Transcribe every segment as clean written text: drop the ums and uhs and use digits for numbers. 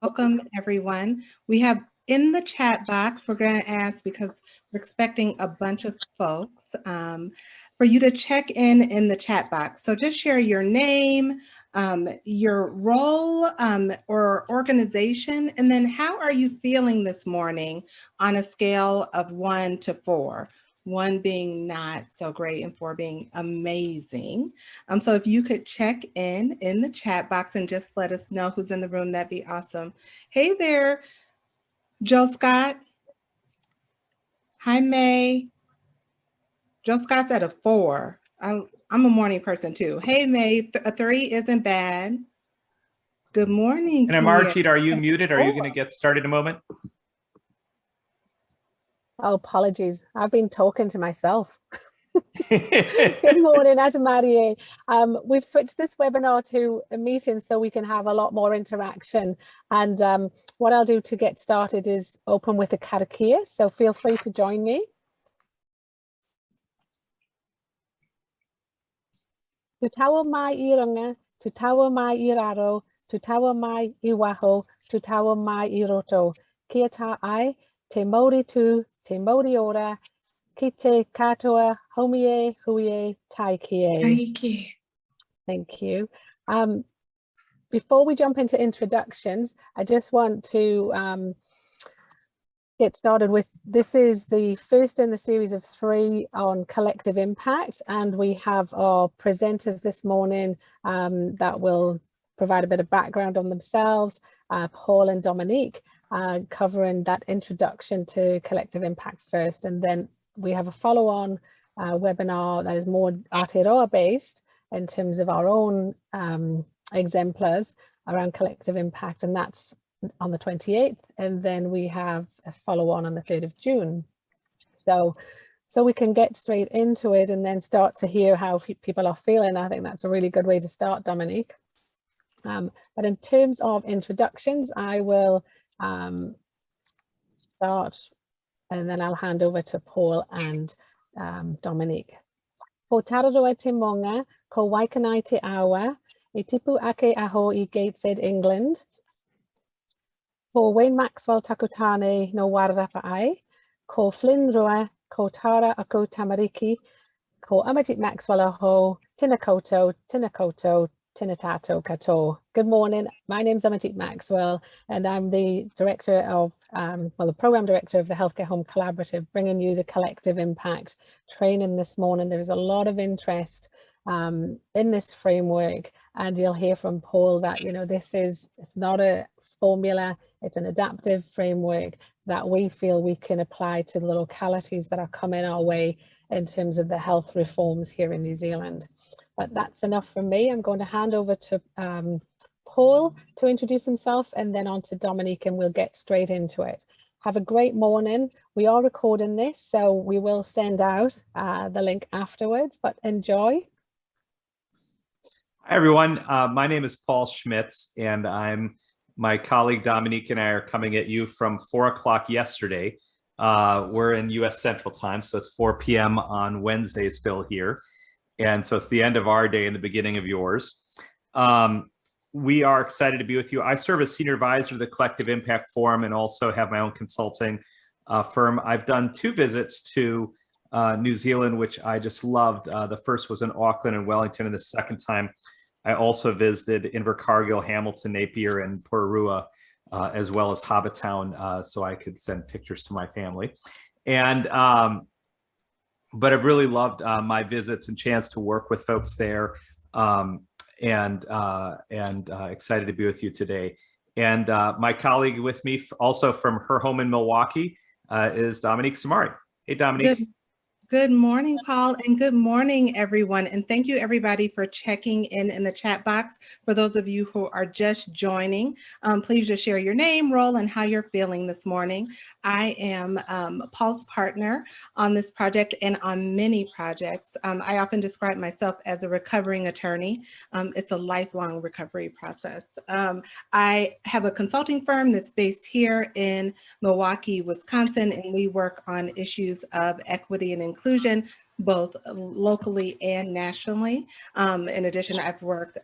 Welcome, everyone. We have in the chat box, we're going to ask, because we're expecting a bunch of folks, for you to check in the chat box. So just share your name, your role or organization, and then how are you feeling this morning on a scale of 1 to 4? 1 being not so great and 4 being amazing. So if you could check in the chat box and just let us know who's in the room, that'd be awesome. Hey there, Joe Scott. Hi, May. Joe Scott's at a 4. I'm a morning person too. Hey, May, a 3 isn't bad. Good morning, And Amarjeet, are you muted? Are you going to get started in a moment? Oh, apologies. I've been talking to myself. Good morning, Marie. We've switched this webinar to a meeting so we can have a lot more interaction. And what I'll do to get started is open with a karakia. So feel free to join me. Tutawa mai I runga, tutawa mai I raro, tutawa mai I waho, tutawa mai I roto. Kia ta ai, te mauri tu, te mauri ora, ki te katoa, homie, huie, taikie. Thank you. Before we jump into introductions, I just want to get started with, this is the first in the series of 3 on collective impact, and we have our presenters this morning that will provide a bit of background on themselves, Paul and Dominique, covering that introduction to collective impact first, and then we have a follow-on webinar that is more Aotearoa based in terms of our own exemplars around collective impact, and that's on the 28th, and then we have a follow-on the 3rd of June. So we can get straight into it and then start to hear how people are feeling. I think that's a really good way to start, Dominique. But in terms of introductions, I will start and then I'll hand over to Paul and Dominique. Ko Tararoa te monga, ko Waikanai te awa, e tipu ake aho I Gateshead, England. Ko Wayne Maxwell takutane no Wararapa ai, ko Flynn Rua, ko Tara ako Tamariki, ko Amarjeet Maxwell aho, tina koutou, tina tatou kato. Good morning, my name's Amarjeet Maxwell, and I'm the director of, the program director of the Healthcare Home Collaborative, bringing you the collective impact training this morning. There is a lot of interest in this framework, and you'll hear from Paul that, you know, it's not a formula, it's an adaptive framework that we feel we can apply to the localities that are coming our way in terms of the health reforms here in New Zealand. But that's enough from me. I'm going to hand over to Paul to introduce himself, and then on to Dominique, and we'll get straight into it. Have a great morning. We are recording this, so we will send out the link afterwards, but enjoy. Hi, everyone. My name is Paul Schmitz, and my colleague Dominique and I are coming at you from 4 o'clock yesterday. We're in US Central Time, so it's 4 p.m. on Wednesday still here. And so it's the end of our day and the beginning of yours. We are excited to be with you. I serve as Senior Advisor to the Collective Impact Forum and also have my own consulting firm. I've done 2 visits to New Zealand, which I just loved. The first was in Auckland and Wellington, and the second time I also visited Invercargill, Hamilton, Napier, and Pororua, as well as Hobbitown, so I could send pictures to my family. And but I've really loved my visits and chance to work with folks there, and excited to be with you today. And my colleague with me, also from her home in Milwaukee, is Dominique Samari. Hey, Dominique. Good morning, Paul, and good morning, everyone. And thank you, everybody, for checking in the chat box. For those of you who are just joining, please just share your name, role, and how you're feeling this morning. I am Paul's partner on this project and on many projects. I often describe myself as a recovering attorney. It's a lifelong recovery process. I have a consulting firm that's based here in Milwaukee, Wisconsin, and we work on issues of equity and inclusion both locally and nationally. In addition, I've worked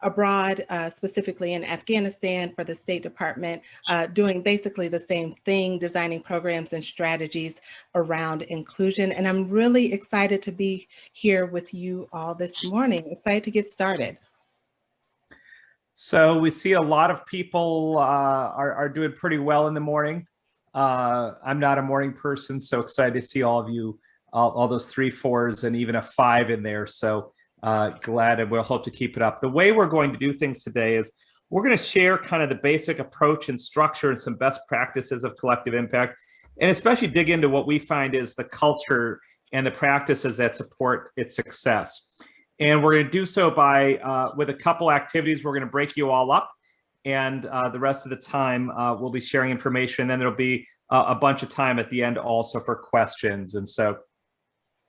abroad, specifically in Afghanistan for the State Department, doing basically the same thing, designing programs and strategies around inclusion. And I'm really excited to be here with you all this morning. Excited to get started. So we see a lot of people are doing pretty well in the morning. I'm not a morning person, so excited to see all of you, all those 3 4s and even a 5 in there. So glad, and we'll hope to keep it up. The way we're going to do things today is we're going to share kind of the basic approach and structure and some best practices of collective impact, and especially dig into what we find is the culture and the practices that support its success. And we're going to do so by with a couple activities. We're going to break you all up, and the rest of the time we'll be sharing information. And then there'll be a bunch of time at the end also for questions. And so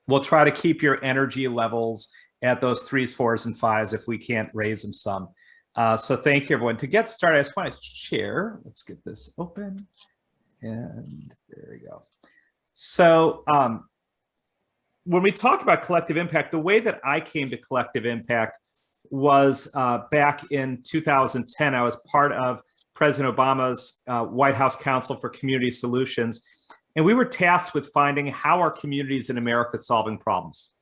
we'll try to keep your energy levels at those 3s, 4s, and 5s if we can't raise them some. So thank you, everyone. To get started, I just want to share. Let's get this open. And there we go. So when we talk about collective impact, the way that I came to collective impact was back in 2010. I was part of President Obama's White House Council for Community Solutions, and we were tasked with finding how are communities in America solving problems.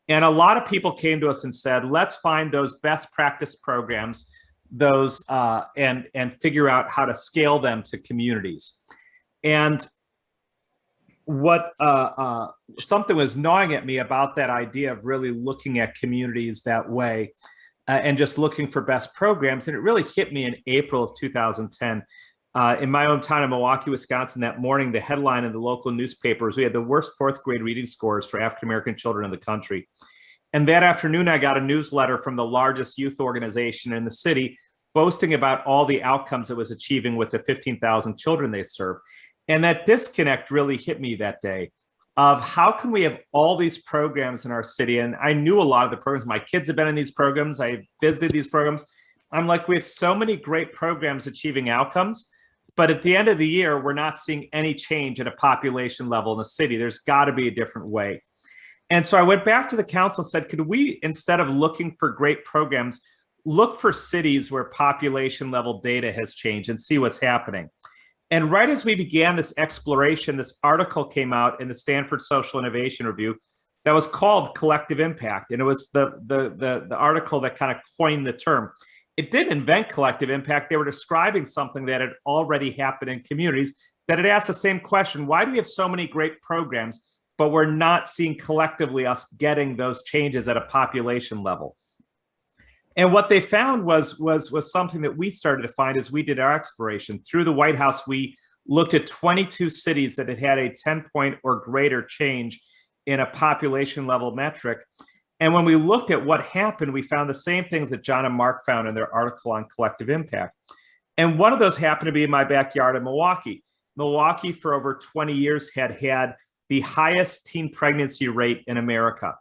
And a lot of people came to us and said, let's find those best practice programs, those and figure out how to scale them to communities. And what something was gnawing at me about that idea of really looking at communities that way and just looking for best programs. And it really hit me in April of 2010. In my hometown of Milwaukee, Wisconsin, that morning, the headline in the local newspapers, we had the worst 4th grade reading scores for African-American children in the country. And that afternoon, I got a newsletter from the largest youth organization in the city boasting about all the outcomes it was achieving with the 15,000 children they serve. And that disconnect really hit me that day of how can we have all these programs in our city? And I knew a lot of the programs. My kids have been in these programs. I visited these programs. I'm like, we have so many great programs achieving outcomes, but at the end of the year, we're not seeing any change at a population level in the city. There's got to be a different way. And so I went back to the council and said, could we, instead of looking for great programs, look for cities where population level data has changed and see what's happening? And right as we began this exploration, this article came out in the Stanford Social Innovation Review that was called Collective Impact. And it was the article that kind of coined the term. It didn't invent collective impact. They were describing something that had already happened in communities that had asked the same question. Why do we have so many great programs, but we're not seeing collectively us getting those changes at a population level? And what they found was something that we started to find as we did our exploration. Through the White House, we looked at 22 cities that had had a 10-point or greater change in a population level metric. And when we looked at what happened, we found the same things that John and Mark found in their article on collective impact. And one of those happened to be in my backyard in Milwaukee. Milwaukee, for over 20 years, had had the highest teen pregnancy rate in America.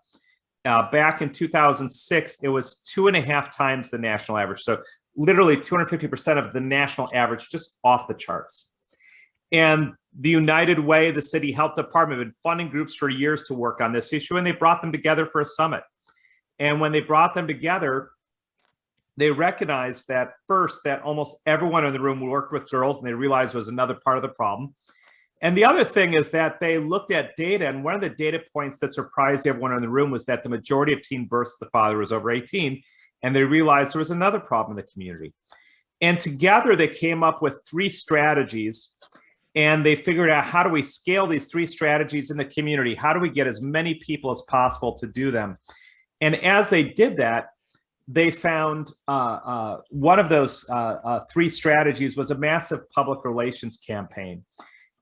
Back in 2006, it was 2.5 times the national average. So literally 250% of the national average, just off the charts. And the United Way, the city health department, have been funding groups for years to work on this issue, and they brought them together for a summit. And when they brought them together, they recognized that first, that almost everyone in the room worked with girls, and they realized was another part of the problem. And the other thing is that they looked at data, and one of the data points that surprised everyone in the room was that the majority of teen births, the father was over 18, and they realized there was another problem in the community. And together they came up with 3 strategies, and they figured out, how do we scale these 3 strategies in the community? How do we get as many people as possible to do them? And as they did that, they found one of those 3 strategies was a massive public relations campaign.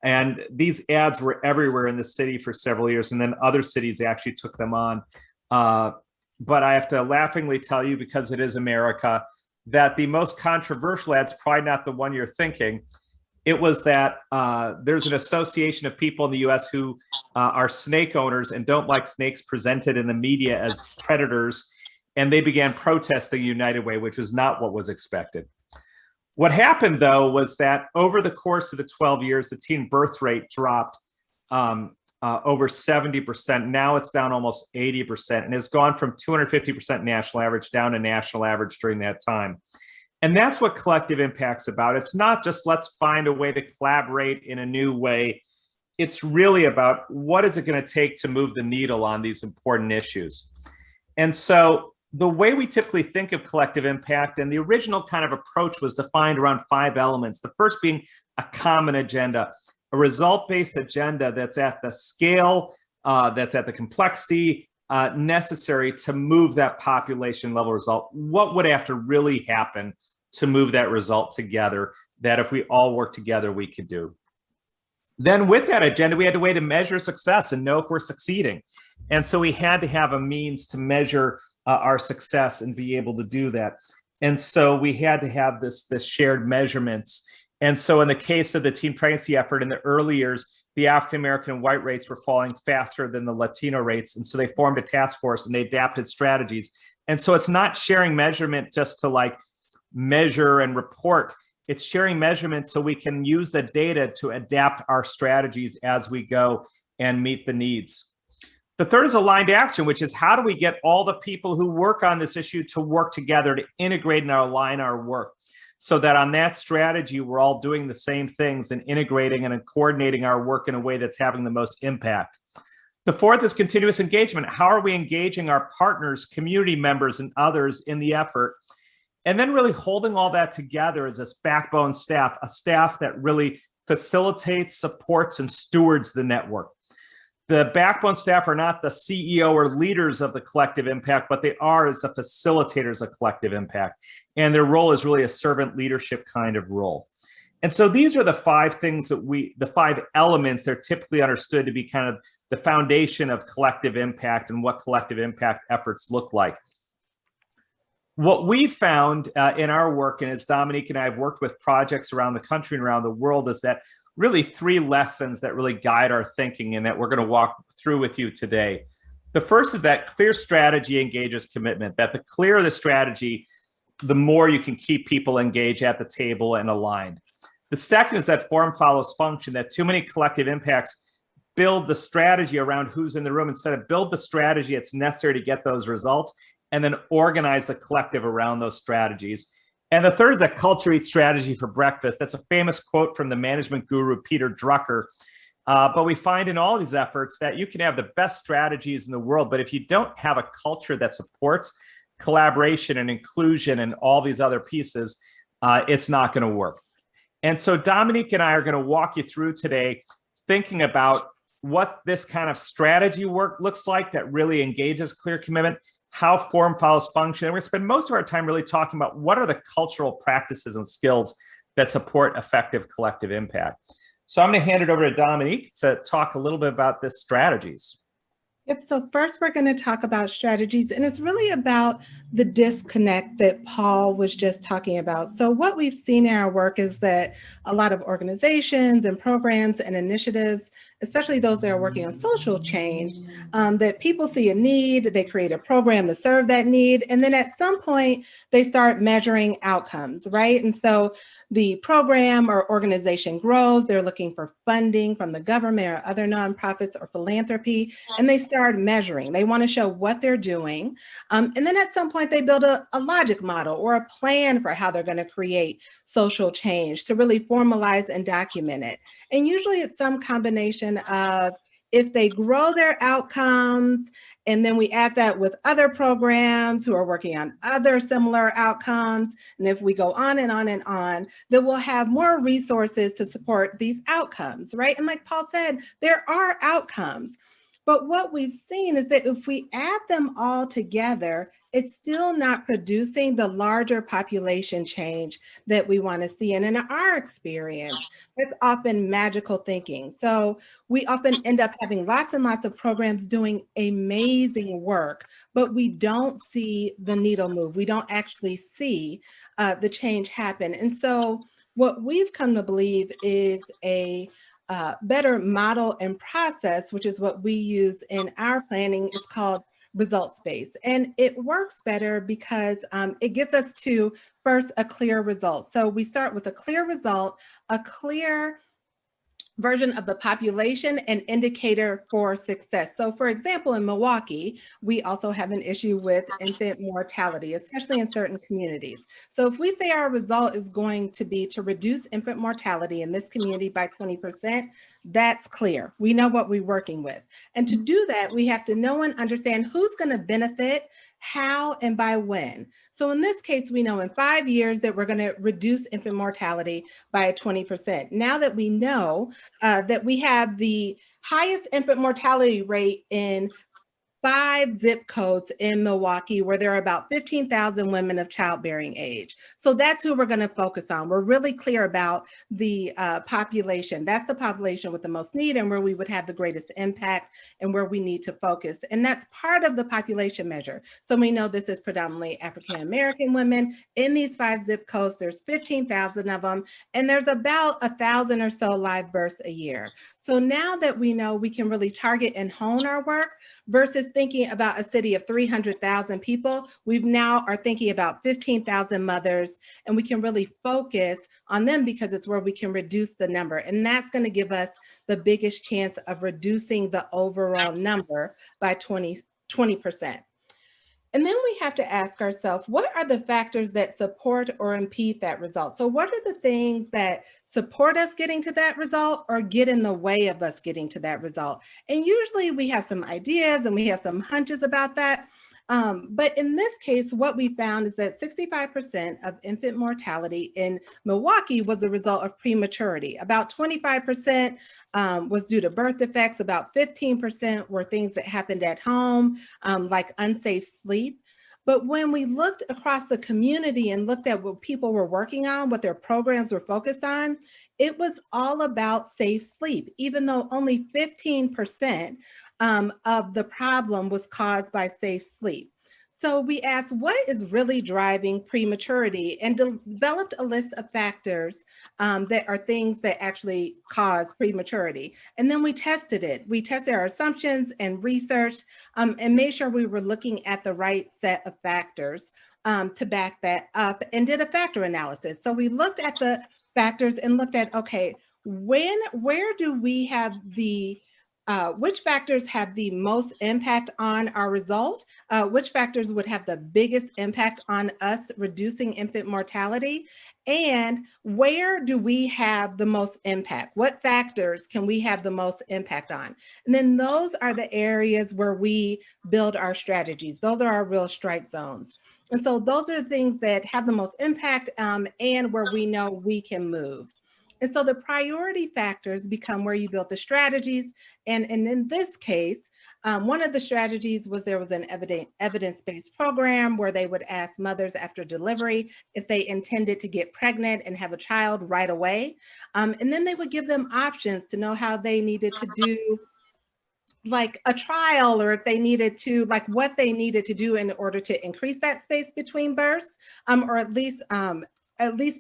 And these ads were everywhere in the city for several years, and then other cities actually took them on. But I have to laughingly tell you, because it is America, that the most controversial ad's probably not the one you're thinking. It was that there's an association of people in the US who are snake owners and don't like snakes presented in the media as predators. And they began protesting the United Way, which was not what was expected. What happened, though, was that over the course of the 12 years, the teen birth rate dropped over 70%. Now it's down almost 80% and has gone from 250% national average down to national average during that time. And that's what collective impact's about. It's not just let's find a way to collaborate in a new way. It's really about what is it going to take to move the needle on these important issues. And so the way we typically think of collective impact, and the original kind of approach was defined around 5 elements. The first being a common agenda, a result-based agenda that's at the scale, that's at the complexity necessary to move that population level result. What would have to really happen to move that result together that if we all work together, we could do? Then with that agenda, we had a way to measure success and know if we're succeeding. And so we had to have a means to measure our success and be able to do that. And so we had to have this shared measurements. And so in the case of the teen pregnancy effort in the early years, the African-American and white rates were falling faster than the Latino rates. And so they formed a task force and they adapted strategies. And so it's not sharing measurement just to like measure and report. It's sharing measurements so we can use the data to adapt our strategies as we go and meet the needs. The third is aligned action, which is how do we get all the people who work on this issue to work together to integrate and align our work so that on that strategy, we're all doing the same things and integrating and coordinating our work in a way that's having the most impact. The fourth is continuous engagement. How are we engaging our partners, community members, and others in the effort? And then really holding all that together as this backbone staff, a staff that really facilitates, supports, and stewards the network. The backbone staff are not the CEO or leaders of the collective impact, but they are as the facilitators of collective impact. And their role is really a servant leadership kind of role. And so these are the 5 things that the 5 elements that are typically understood to be kind of the foundation of collective impact and what collective impact efforts look like. What we found in our work, and as Dominique and I have worked with projects around the country and around the world, is that really 3 lessons that really guide our thinking and that we're going to walk through with you today. The first is that clear strategy engages commitment, that the clearer the strategy, the more you can keep people engaged at the table and aligned. The second is that form follows function, that too many collective impacts build the strategy around who's in the room instead of build the strategy that's necessary to get those results and then organize the collective around those strategies. And the third is that culture eats strategy for breakfast. That's a famous quote from the management guru, Peter Drucker. But we find in all these efforts that you can have the best strategies in the world, but if you don't have a culture that supports collaboration and inclusion and all these other pieces, it's not going to work. And so Dominique and I are going to walk you through today thinking about what this kind of strategy work looks like that really engages clear commitment, how form follows function. And we're going to spend most of our time really talking about what are the cultural practices and skills that support effective collective impact. So I'm going to hand it over to Dominique to talk a little bit about this strategies. Yep, so first we're going to talk about strategies, and it's really about the disconnect that Paul was just talking about. So what we've seen in our work is that a lot of organizations and programs and initiatives, especially those that are working on social change, that people see a need, they create a program to serve that need, and then at some point they start measuring outcomes, right? And so the program or organization grows, they're looking for funding from the government or other nonprofits or philanthropy, and they start measuring. They want to show what they're doing. And then at some point they build a logic model or a plan for how they're going to create social change to really formalize and document it. And usually it's some combination of if they grow their outcomes, and then we add that with other programs who are working on other similar outcomes, and if we go on and on and on, then we'll have more resources to support these outcomes, right? And like Paul said, there are outcomes. But what we've seen is that if we add them all together, it's still not producing the larger population change that we want to see. And in our experience, it's often magical thinking. So we often end up having lots and lots of programs doing amazing work, but we don't see the needle move. We don't actually see the change happen. And so what we've come to believe is a better model and process, which is what we use in our planning. It's called results-based. And it works better because it gets us to first a clear result. So we start with a clear result, a clear version of the population and indicator for success. So for example, in Milwaukee, we also have an issue with infant mortality, especially in certain communities. So if we say our result is going to be to reduce infant mortality in this community by 20%, that's clear. We know what we're working with. And to do that, we have to know and understand who's going to benefit, how, and by when. So in this case, we know in 5 years that we're going to reduce infant mortality by 20%. Now that we know that we have the highest infant mortality rate in 5 zip codes in Milwaukee, where there are about 15,000 women of childbearing age. So that's who we're going to focus on. We're really clear about the population. That's the population with the most need and where we would have the greatest impact and where we need to focus. And that's part of the population measure. So we know this is predominantly African-American women. In these 5 zip codes, there's 15,000 of them, and there's about 1,000 or so live births a year. So now that we know, we can really target and hone our work versus thinking about a city of 300,000 people. We now are thinking about 15,000 mothers, and we can really focus on them because it's where we can reduce the number. And that's going to give us the biggest chance of reducing the overall number by 20%. And then we have to ask ourselves, what are the factors that support or impede that result? So what are the things that support us getting to that result or get in the way of us getting to that result? And usually we have some ideas and we have some hunches about that. But in this case, what we found is that 65% of infant mortality in Milwaukee was a result of prematurity. About 25% was due to birth defects. About 15% were things that happened at home, like unsafe sleep. But when we looked across the community and looked at what people were working on, what their programs were focused on, it was all about safe sleep, even though only 15% of the problem was caused by safe sleep. So we asked, what is really driving prematurity, and developed a list of factors that are things that actually cause prematurity. And then we tested it. We tested our assumptions and research and made sure we were looking at the right set of factors to back that up, and did a factor analysis. So we looked at the factors and looked at, okay, where do we have the which factors have the most impact on our result? Which factors would have the biggest impact on us reducing infant mortality? And where do we have the most impact? What factors can we have the most impact on? And then those are the areas where we build our strategies. Those are our real strike zones. And so those are the things that have the most impact and where we know we can move. And so the priority factors become where you build the strategies. And in this case, one of the strategies was there was an evidence-based program where they would ask mothers after delivery if they intended to get pregnant and have a child right away. And then they would give them options to know how they needed to do like a trial, or if they needed to, like what they needed to do in order to increase that space between births, or at least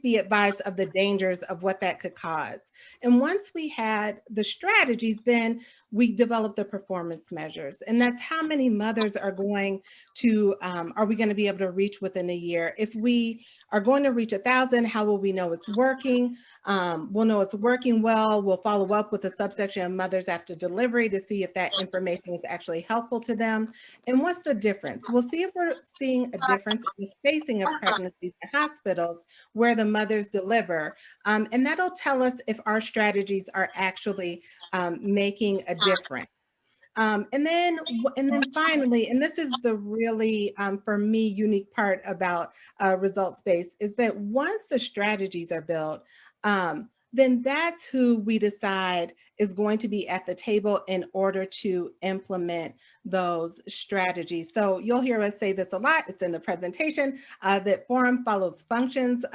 be advised of the dangers of what that could cause. And once we had the strategies, then we developed the performance measures. And that's how many mothers are we going to be able to reach within a year? If we are going to reach 1,000, how will we know it's working? We'll know it's working well. We'll follow up with a subsection of mothers after delivery to see if that information is actually helpful to them. And what's the difference? We'll see if we're seeing a difference in the spacing of pregnancies in hospitals where the mothers deliver. And that'll tell us if our strategies are actually making a difference. And then finally, and this is the really, for me, unique part about results-based, is that once the strategies are built, then that's who we decide is going to be at the table in order to implement those strategies. So you'll hear us say this a lot. It's in the presentation that form follows functions.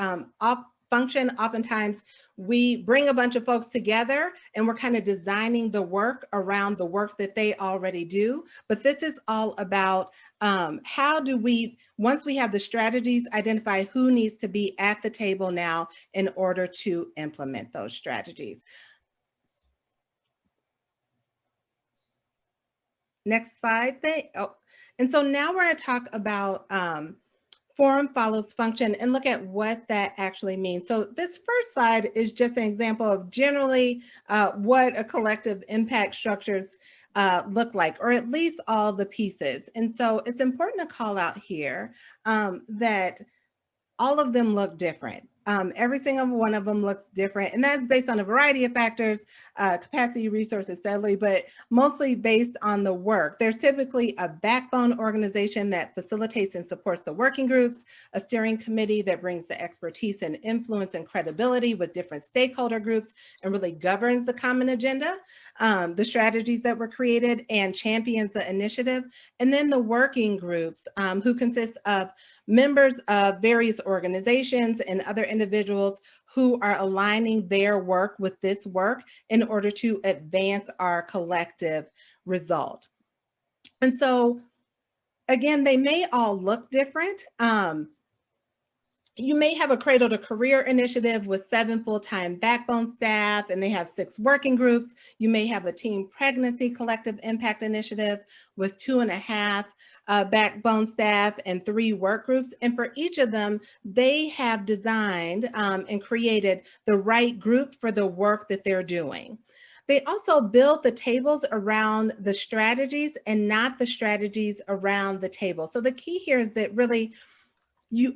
Oftentimes we bring a bunch of folks together and we're kind of designing the work around the work that they already do. But this is all about how do we, once we have the strategies, identify who needs to be at the table now in order to implement those strategies. Next slide. And so now we're going to talk about form follows function, and look at what that actually means. So this first slide is just an example of generally what a collective impact structures look like, or at least all the pieces. And so it's important to call out here that all of them look different. Every single one of them looks different, and that's based on a variety of factors, capacity, resources, etc., but mostly based on the work. There's typically a backbone organization that facilitates and supports the working groups, a steering committee that brings the expertise and influence and credibility with different stakeholder groups and really governs the common agenda, the strategies that were created, and champions the initiative, and then the working groups who consist of members of various organizations and other individuals who are aligning their work with this work in order to advance our collective result. And so, again, they may all look different. You may have a Cradle to Career initiative with 7 full-time backbone staff, and they have 6 working groups. You may have a teen pregnancy collective impact initiative with 2.5 backbone staff and 3 work groups. And for each of them, they have designed and created the right group for the work that they're doing. They also build the tables around the strategies and not the strategies around the table. So the key here is that really,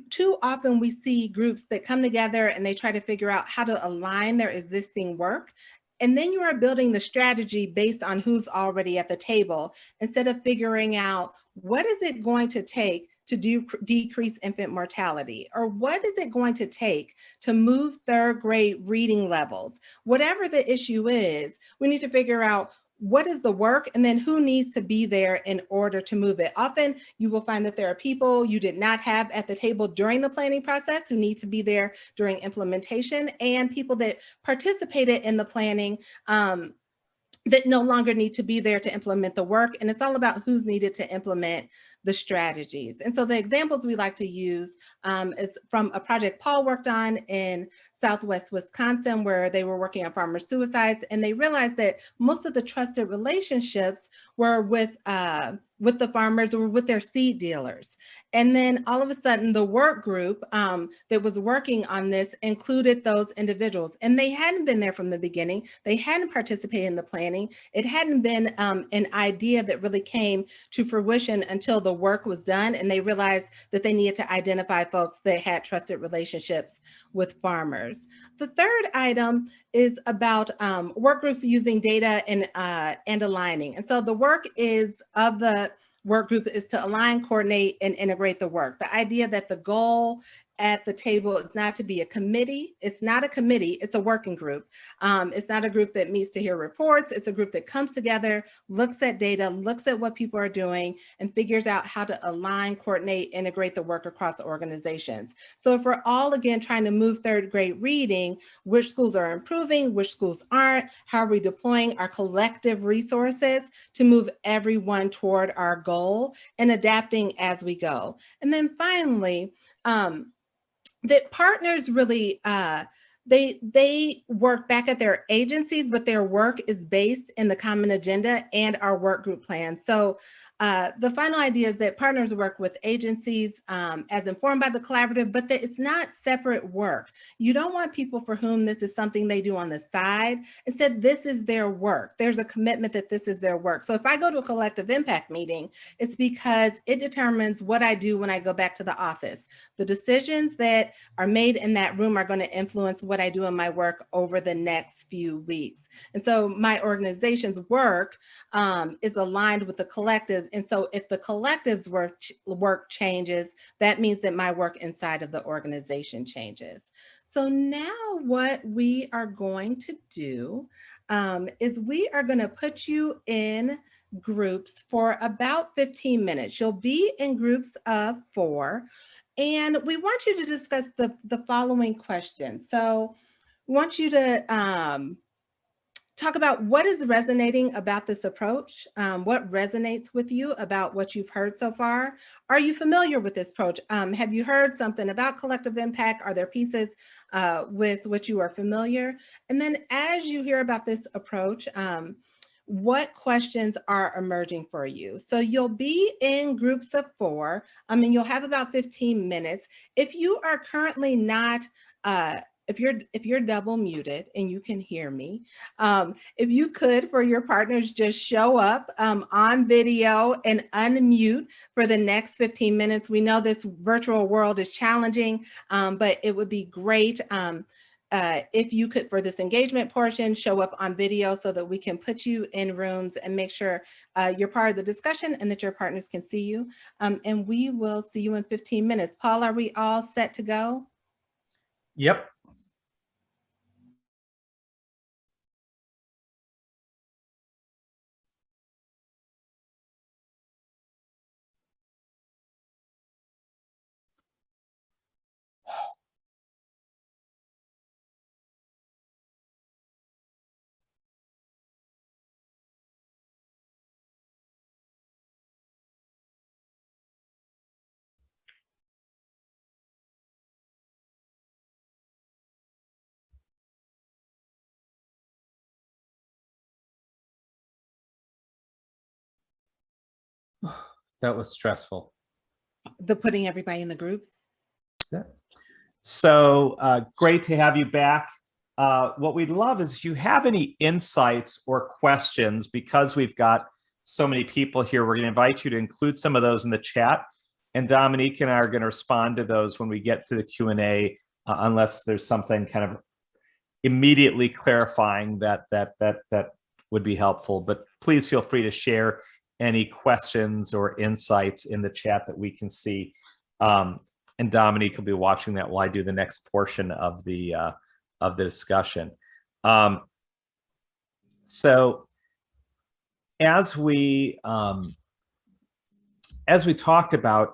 too often we see groups that come together and they try to figure out how to align their existing work. And then you are building the strategy based on who's already at the table, instead of figuring out what is it going to take to decrease infant mortality, or what is it going to take to move 3rd grade reading levels. Whatever the issue is, we need to figure out what is the work, and then who needs to be there in order to move it. Often you will find that there are people you did not have at the table during the planning process who need to be there during implementation, and people that participated in the planning that no longer need to be there to implement the work. And it's all about who's needed to implement the strategies. And so the examples we like to use is from a project Paul worked on in Southwest Wisconsin, where they were working on farmer suicides, and they realized that most of the trusted relationships were with the farmers or with their seed dealers. And then all of a sudden the work group that was working on this included those individuals, and they hadn't been there from the beginning. They hadn't participated in the planning. It hadn't been an idea that really came to fruition until the work was done, and they realized that they needed to identify folks that had trusted relationships with farmers. The third item is about work groups using data and aligning. And so the work is of the work group is to align, coordinate, and integrate the work. The idea that the goal at the table is not to be a committee. It's not a committee, it's a working group. It's not a group that meets to hear reports. It's a group that comes together, looks at data, looks at what people are doing, and figures out how to align, coordinate, integrate the work across organizations. So if we're all, again, trying to move 3rd grade reading, which schools are improving, which schools aren't, how are we deploying our collective resources to move everyone toward our goal, and adapting as we go. And then finally, that partners really, they work back at their agencies, but their work is based in the common agenda and our work group plan. So the final idea is that partners work with agencies as informed by the collaborative, but that it's not separate work. You don't want people for whom this is something they do on the side. Instead, this is their work. There's a commitment that this is their work. So if I go to a collective impact meeting, it's because it determines what I do when I go back to the office. The decisions that are made in that room are going to influence what I do in my work over the next few weeks. And so my organization's work is aligned with the collective. And so if the collective's work changes, that means that my work inside of the organization changes. So now what we are going to do is we are going to put you in groups for about 15 minutes. You'll be in groups of 4. And we want you to discuss the following questions. So we want you to talk about what is resonating about this approach, what resonates with you about what you've heard so far. Are you familiar with this approach? Have you heard something about collective impact? Are there pieces with which you are familiar? And then as you hear about this approach, what questions are emerging for you. So you'll be in groups of 4. You'll have about 15 minutes. If you are currently not, if you're double muted and you can hear me, if you could, for your partners, just show up on video and unmute for the next 15 minutes. We know this virtual world is challenging, but it would be great if you could, for this engagement portion, show up on video so that we can put you in rooms and make sure you're part of the discussion and that your partners can see you. And we will see you in 15 minutes. Paul, are we all set to go? Yep. That was stressful. The putting everybody in the groups? Yeah. So great to have you back. What we'd love is if you have any insights or questions, because we've got so many people here, we're going to invite you to include some of those in the chat. And Dominique and I are going to respond to those when we get to the Q&A, unless there's something kind of immediately clarifying that would be helpful. But please feel free to share any questions or insights in the chat that we can see. And Dominique will be watching that while I do the next portion of the discussion. So as we talked about,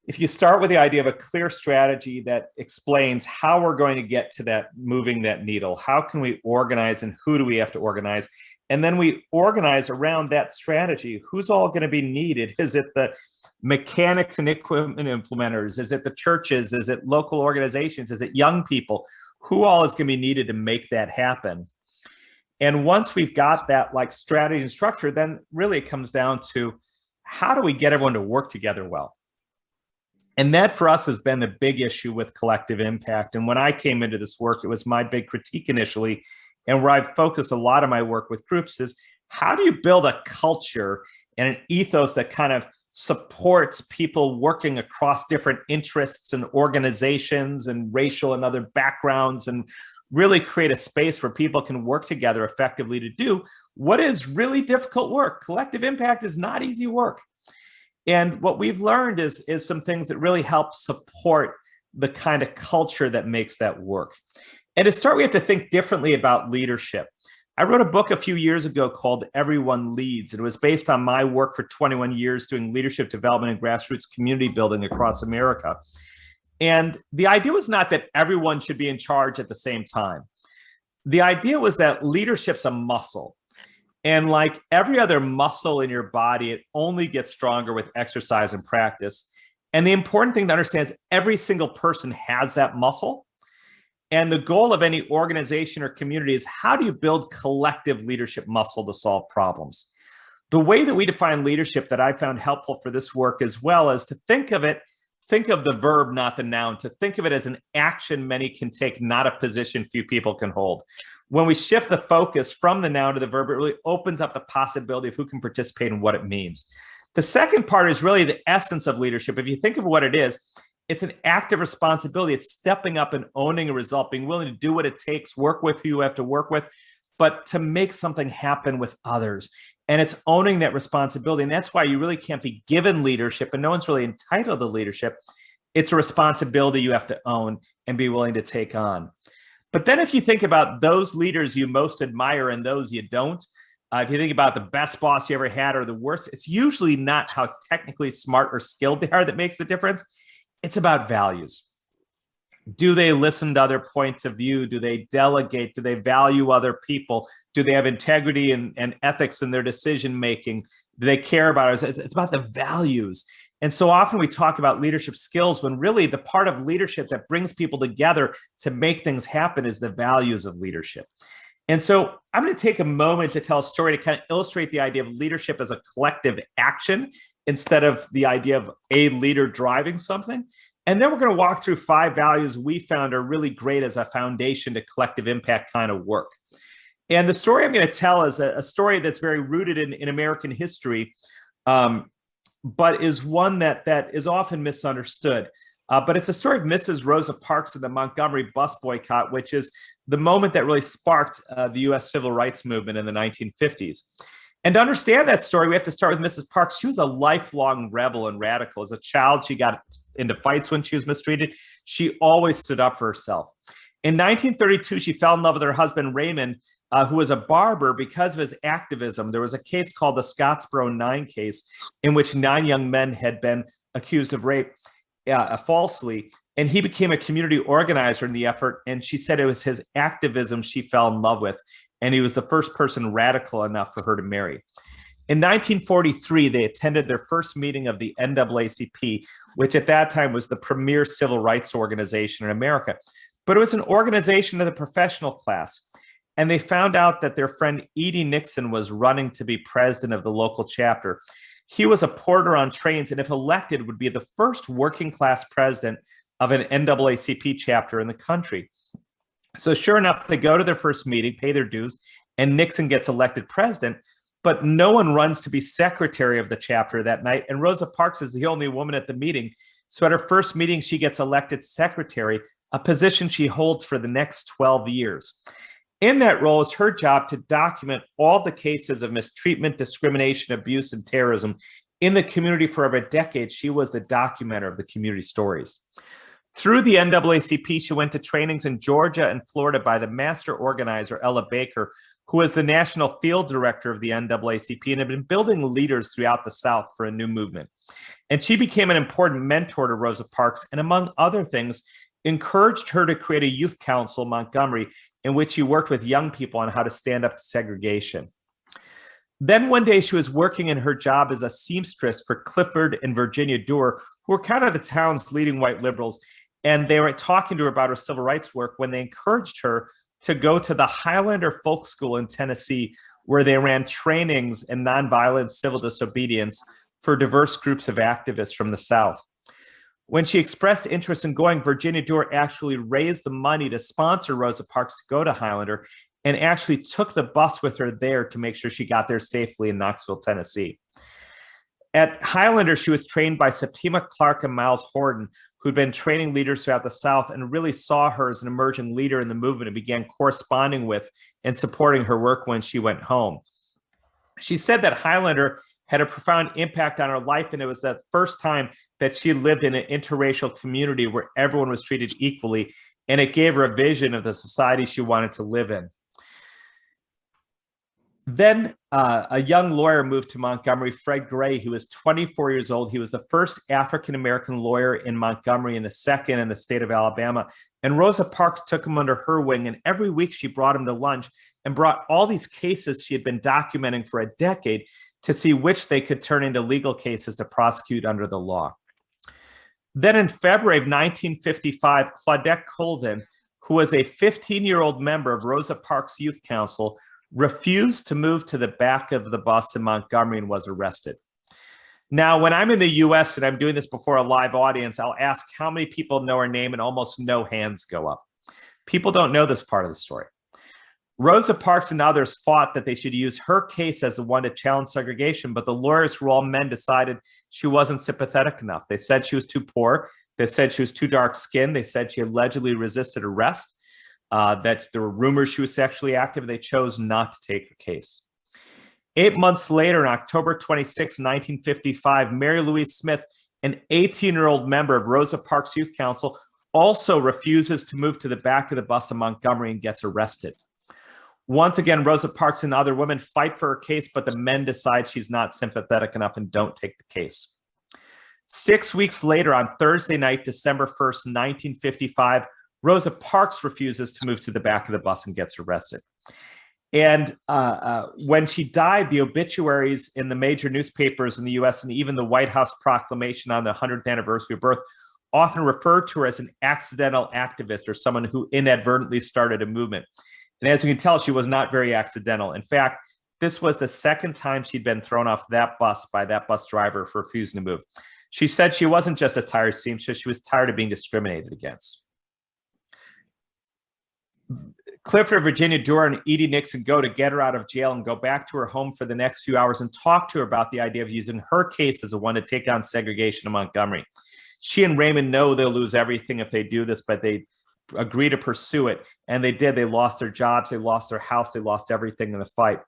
if you start with the idea of a clear strategy that explains how we're going to get to that, moving that needle, how can we organize and who do we have to organize? And then we organize around that strategy. Who's all going to be needed? Is it the mechanics and equipment implementers? Is it the churches? Is it local organizations? Is it young people? Who all is going to be needed to make that happen? And once we've got that like strategy and structure, then really it comes down to how do we get everyone to work together well? And that for us has been the big issue with collective impact. And when I came into this work, it was my big critique initially, and where I've focused a lot of my work with groups is how do you build a culture and an ethos that kind of supports people working across different interests and organizations and racial and other backgrounds, and really create a space where people can work together effectively to do what is really difficult work. Collective impact is not easy work. And what we've learned is some things that really help support the kind of culture that makes that work. And to start, we have to think differently about leadership. I wrote a book a few years ago called Everyone Leads. It was based on my work for 21 years doing leadership development and grassroots community building across America. And the idea was not that everyone should be in charge at the same time. The idea was that leadership's a muscle. And like every other muscle in your body, it only gets stronger with exercise and practice. And the important thing to understand is every single person has that muscle. And the goal of any organization or community is how do you build collective leadership muscle to solve problems? The way that we define leadership that I found helpful for this work as well is to think of the verb, not the noun, to think of it as an action many can take, not a position few people can hold. When we shift the focus from the noun to the verb, it really opens up the possibility of who can participate and what it means. The second part is really the essence of leadership. If you think of what it is, it's an active responsibility. It's stepping up and owning a result, being willing to do what it takes, work with who you have to work with, but to make something happen with others. And it's owning that responsibility. And that's why you really can't be given leadership, and no one's really entitled to leadership. It's a responsibility you have to own and be willing to take on. But then if you think about those leaders you most admire and those you don't, if you think about the best boss you ever had or the worst, it's usually not how technically smart or skilled they are that makes the difference. It's about values. Do they listen to other points of view? Do they delegate? Do they value other people? Do they have integrity and ethics in their decision making? Do they care about us? It's about the values. And so often we talk about leadership skills when really the part of leadership that brings people together to make things happen is the values of leadership. And so I'm going to take a moment to tell a story to kind of illustrate the idea of leadership as a collective action instead of the idea of a leader driving something. And then we're going to walk through 5 values we found are really great as a foundation to collective impact kind of work. And the story I'm going to tell is a story that's very rooted in American history, but is one that is often misunderstood. But it's a story of Mrs. Rosa Parks and the Montgomery bus boycott, which is the moment that really sparked the US civil rights movement in the 1950s. And to understand that story, we have to start with Mrs. Parks. She was a lifelong rebel and radical. As a child, she got into fights when she was mistreated. She always stood up for herself. In 1932, she fell in love with her husband, Raymond, who was a barber. Because of his activism, there was a case called the Scottsboro 9 case, in which 9 young men had been accused of rape falsely. And he became a community organizer in the effort. And she said it was his activism she fell in love with. And he was the first person radical enough for her to marry. In 1943, they attended their first meeting of the NAACP, which at that time was the premier civil rights organization in America. But it was an organization of the professional class. And they found out that their friend Edie Nixon was running to be president of the local chapter. He was a porter on trains, and if elected, would be the first working class president of an NAACP chapter in the country. So sure enough, they go to their first meeting, pay their dues, and Nixon gets elected president, but no one runs to be secretary of the chapter that night. And Rosa Parks is the only woman at the meeting. So at her first meeting, she gets elected secretary, a position she holds for the next 12 years. In that role, it's her job to document all the cases of mistreatment, discrimination, abuse, and terrorism in the community. For over a decade, she was the documenter of the community stories. Through the NAACP, she went to trainings in Georgia and Florida by the master organizer, Ella Baker, who was the national field director of the NAACP and had been building leaders throughout the South for a new movement. And she became an important mentor to Rosa Parks, and among other things, encouraged her to create a youth council in Montgomery in which she worked with young people on how to stand up to segregation. Then one day she was working in her job as a seamstress for Clifford and Virginia Dewar, who were kind of the town's leading white liberals. And they were talking to her about her civil rights work when they encouraged her to go to the Highlander Folk School in Tennessee, where they ran trainings in nonviolent civil disobedience for diverse groups of activists from the South. When she expressed interest in going, Virginia Dewar actually raised the money to sponsor Rosa Parks to go to Highlander and actually took the bus with her there to make sure she got there safely in Knoxville, Tennessee. At Highlander, she was trained by Septima Clark and Miles Horton, who'd been training leaders throughout the South and really saw her as an emerging leader in the movement and began corresponding with and supporting her work when she went home. She said that Highlander had a profound impact on her life, and it was the first time that she lived in an interracial community where everyone was treated equally, and it gave her a vision of the society she wanted to live in. Then a young lawyer moved to Montgomery, Fred Gray, who was 24 years old. He was the first African-American lawyer in Montgomery and the second in the state of Alabama. And Rosa Parks took him under her wing, and every week she brought him to lunch and brought all these cases she had been documenting for a decade to see which they could turn into legal cases to prosecute under the law. Then in February of 1955, Claudette Colvin, who was a 15-year-old member of Rosa Parks Youth Council, refused to move to the back of the bus in Montgomery and was arrested. Now, when I'm in the US and I'm doing this before a live audience, I'll ask how many people know her name, and almost no hands go up. People don't know this part of the story. Rosa Parks and others fought that they should use her case as the one to challenge segregation, but the lawyers, who were all men, decided she wasn't sympathetic enough. They said she was too poor. They said she was too dark-skinned. They said she allegedly resisted arrest. That there were rumors she was sexually active. They chose not to take her case. 8 months later, on October 26, 1955, Mary Louise Smith, an 18-year-old member of Rosa Parks Youth Council, also refuses to move to the back of the bus in Montgomery and gets arrested. Once again, Rosa Parks and other women fight for her case, but the men decide she's not sympathetic enough and don't take the case. 6 weeks later, on Thursday night, December 1st, 1955, Rosa Parks refuses to move to the back of the bus and gets arrested. And when she died, the obituaries in the major newspapers in the US and even the White House proclamation on the 100th anniversary of birth often referred to her as an accidental activist or someone who inadvertently started a movement. And as you can tell, she was not very accidental. In fact, this was the second time she'd been thrown off that bus by that bus driver for refusing to move. She said she wasn't just a tired seamstress, she was tired of being discriminated against. Clifford, Virginia Dora and Edie Nixon go to get her out of jail and go back to her home for the next few hours and talk to her about the idea of using her case as a one to take on segregation in Montgomery. She and Raymond know they'll lose everything if they do this, but they agree to pursue it. And they did. They lost their jobs, they lost their house, they lost everything in the fight.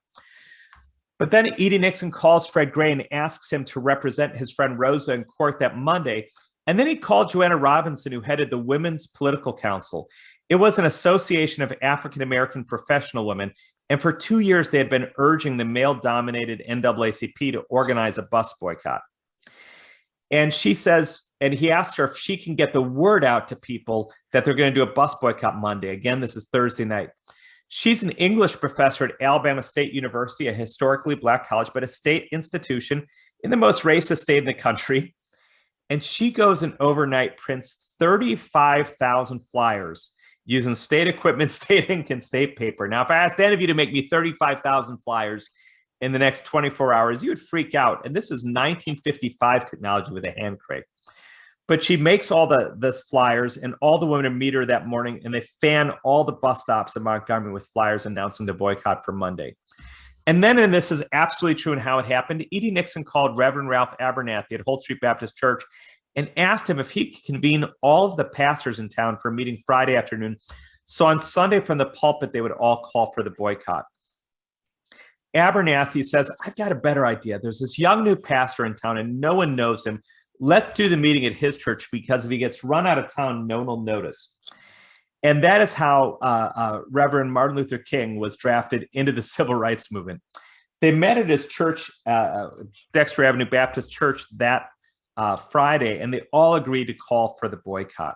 But then Edie Nixon calls Fred Gray and asks him to represent his friend Rosa in court that Monday. And then he called Joanna Robinson, who headed the Women's Political Council. It was an association of African-American professional women. And for 2 years, they had been urging the male-dominated NAACP to organize a bus boycott. And she says, and he asked her if she can get the word out to people that they're going to do a bus boycott Monday. Again, this is Thursday night. She's an English professor at Alabama State University, a historically Black college, but a state institution in the most racist state in the country. And she goes and overnight prints 35,000 flyers using state equipment, state ink, and state paper. Now, if I asked any of you to make me 35,000 flyers in the next 24 hours, you would freak out. And this is 1955 technology with a hand crank. But she makes all the flyers, and all the women meet her that morning, and they fan all the bus stops in Montgomery with flyers announcing the boycott for Monday. And then, and this is absolutely true in how it happened, Edie Nixon called Reverend Ralph Abernathy at Holt Street Baptist Church and asked him if he could convene all of the pastors in town for a meeting Friday afternoon. So on Sunday from the pulpit, they would all call for the boycott. Abernathy says, I've got a better idea. There's this young new pastor in town and no one knows him. Let's do the meeting at his church, because if he gets run out of town, no one will notice. And that is how Reverend Martin Luther King was drafted into the civil rights movement. They met at his church, Dexter Avenue Baptist Church, that Friday, and they all agreed to call for the boycott.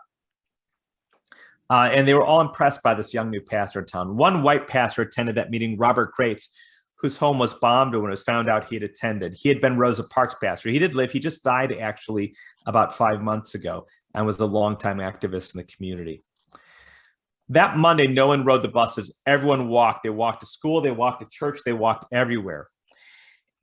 And they were all impressed by this young new pastor in town. One white pastor attended that meeting, Robert Grates, whose home was bombed when it was found out he had attended. He had been Rosa Parks' pastor. He did live. He just died actually about 5 months ago and was a longtime activist in the community. That Monday, no one rode the buses. Everyone walked. They walked to school. They walked to church. They walked everywhere.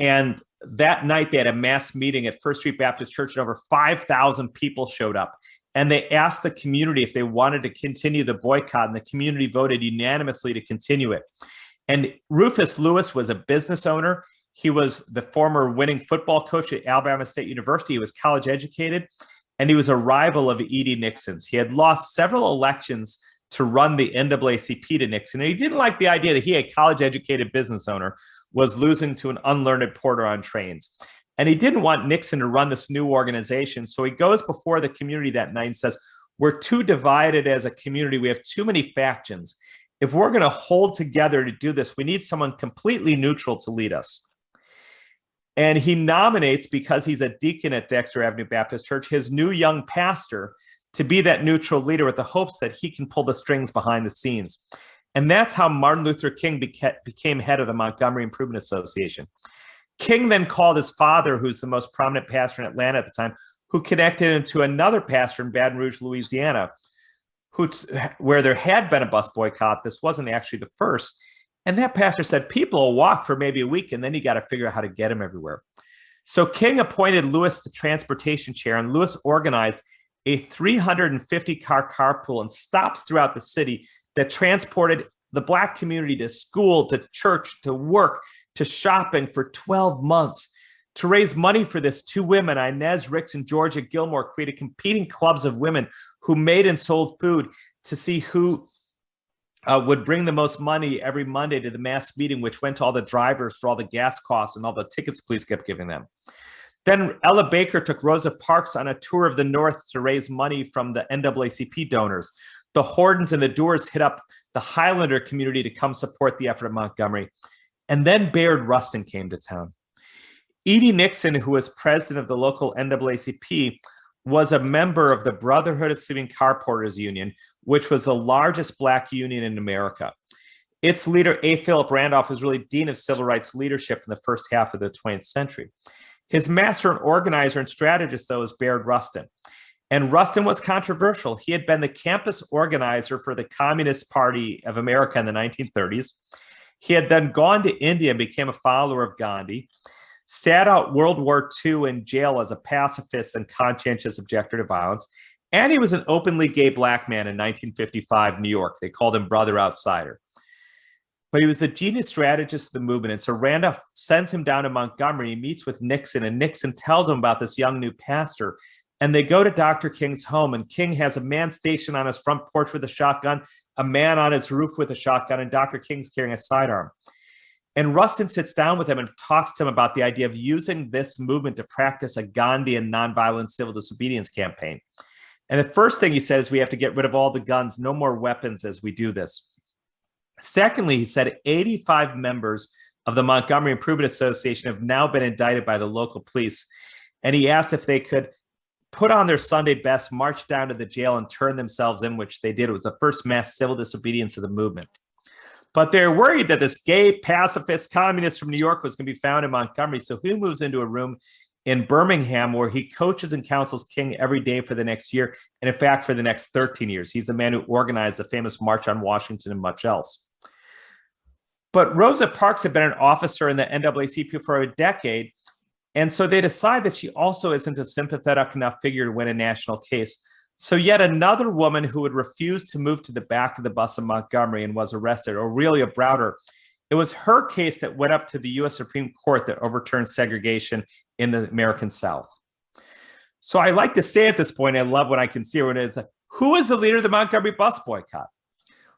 And that night, they had a mass meeting at First Street Baptist Church, and over 5,000 people showed up. And they asked the community if they wanted to continue the boycott, and the community voted unanimously to continue it. And Rufus Lewis was a business owner. He was the former winning football coach at Alabama State University. He was college educated, and he was a rival of Edie Nixon's. He had lost several elections to run the NAACP to Nixon, and he didn't like the idea that he, a college-educated business owner, was losing to an unlearned porter on trains. And he didn't want Nixon to run this new organization, so he goes before the community that night and says, we're too divided as a community. We have too many factions. If we're going to hold together to do this, we need someone completely neutral to lead us. And he nominates, because he's a deacon at Dexter Avenue Baptist Church, his new young pastor to be that neutral leader with the hopes that he can pull the strings behind the scenes. And that's how Martin Luther King became head of the Montgomery Improvement Association. King then called his father, who's the most prominent pastor in Atlanta at the time, who connected him to another pastor in Baton Rouge, Louisiana, where there had been a bus boycott. This wasn't actually the first. And that pastor said, people will walk for maybe a week, and then you got to figure out how to get them everywhere. So King appointed Lewis the transportation chair, and Lewis organized a 350-car carpool and stops throughout the city that transported the Black community to school, to church, to work, to shopping for 12 months. To raise money for this, two women, Inez Ricks and Georgia Gilmore, created competing clubs of women who made and sold food to see who would bring the most money every Monday to the mass meeting, which went to all the drivers for all the gas costs and all the tickets police kept giving them. Then Ella Baker took Rosa Parks on a tour of the North to raise money from the NAACP donors. The Hordens and the Doers hit up the Highlander community to come support the effort of Montgomery. And then Bayard Rustin came to town. Edie Nixon, who was president of the local NAACP, was a member of the Brotherhood of Sleeping Car Porters Union, which was the largest Black union in America. Its leader, A. Philip Randolph, was really dean of civil rights leadership in the first half of the 20th century. His master and organizer and strategist, though, is Bayard Rustin. And Rustin was controversial. He had been the campus organizer for the Communist Party of America in the 1930s. He had then gone to India and became a follower of Gandhi, sat out World War II in jail as a pacifist and conscientious objector to violence. And he was an openly gay black man in 1955 New York. They called him Brother Outsider. But he was the genius strategist of the movement. And so Randolph sends him down to Montgomery. He meets with Nixon, and Nixon tells him about this young new pastor. And they go to Dr. King's home, and King has a man stationed on his front porch with a shotgun, a man on his roof with a shotgun, and Dr. King's carrying a sidearm. And Rustin sits down with him and talks to him about the idea of using this movement to practice a Gandhian nonviolent civil disobedience campaign. And the first thing he said is we have to get rid of all the guns, no more weapons as we do this. Secondly, he said 85 members of the Montgomery Improvement Association have now been indicted by the local police. And he asked if they could put on their Sunday best, march down to the jail, and turn themselves in, which they did. It was the first mass civil disobedience of the movement. But they're worried that this gay pacifist communist from New York was going to be found in Montgomery. So he moves into a room in Birmingham where he coaches and counsels King every day for the next year. And in fact, for the next 13 years, he's the man who organized the famous March on Washington and much else. But Rosa Parks had been an officer in the NAACP for a decade. And so they decide that she also isn't a sympathetic enough figure to win a national case. So yet another woman who had refused to move to the back of the bus in Montgomery and was arrested, Aurelia Browder, it was her case that went up to the U.S. Supreme Court that overturned segregation in the American South. So I like to say at this point, I love when I can see her, when it is like, who is the leader of the Montgomery bus boycott?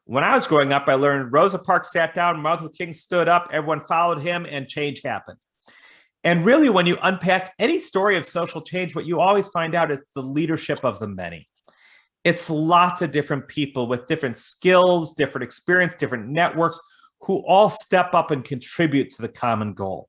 When I was growing up, I learned Rosa Parks sat down, Martin Luther King stood up, everyone followed him, and change happened. And really, when you unpack any story of social change, what you always find out is the leadership of the many. It's lots of different people with different skills, different experience, different networks, who all step up and contribute to the common goal.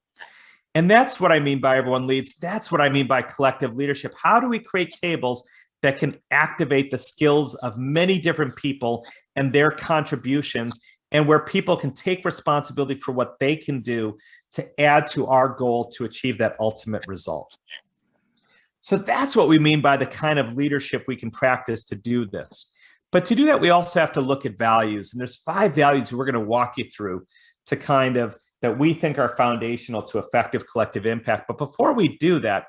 And that's what I mean by everyone leads. That's what I mean by collective leadership. How do we create tables that can activate the skills of many different people and their contributions, and where people can take responsibility for what they can do to add to our goal to achieve that ultimate result? So that's what we mean by the kind of leadership we can practice to do this. But to do that, we also have to look at values. And there's 5 values we're going to walk you through to kind of that we think are foundational to effective collective impact. But before we do that,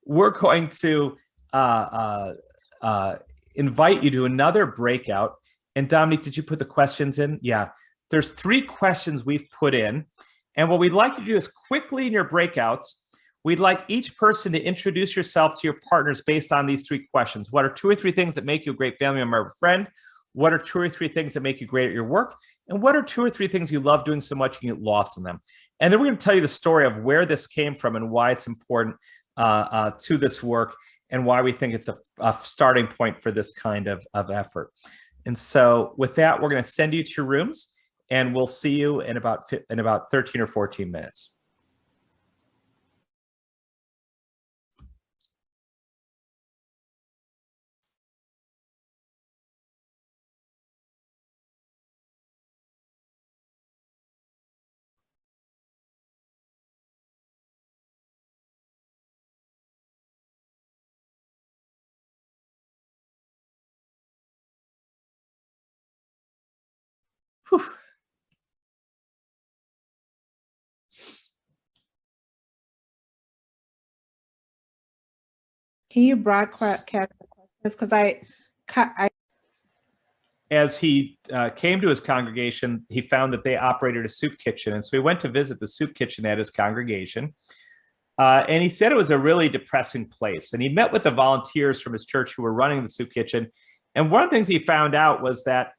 we're going to invite you to another breakout. And Dominique, did you put the questions in? Yeah, there's 3 questions we've put in. And what we'd like you to do is quickly in your breakouts, we'd like each person to introduce yourself to your partners based on these 3 questions. What are 2 or 3 things that make you a great family member or friend? What are 2 or 3 things that make you great at your work? And what are 2 or 3 things you love doing so much you can get lost in them? And then we're going to tell you the story of where this came from and why it's important to this work, and why we think it's a starting point for this kind of effort. And so with that, we're going to send you to your rooms, and we'll see you in about 13 or 14 minutes. Whew. Can you broadcast the questions? Because as he came to his congregation, he found that they operated a soup kitchen. And so he went to visit the soup kitchen at his congregation. And he said it was a really depressing place. And he met with the volunteers from his church who were running the soup kitchen. And one of the things he found out was that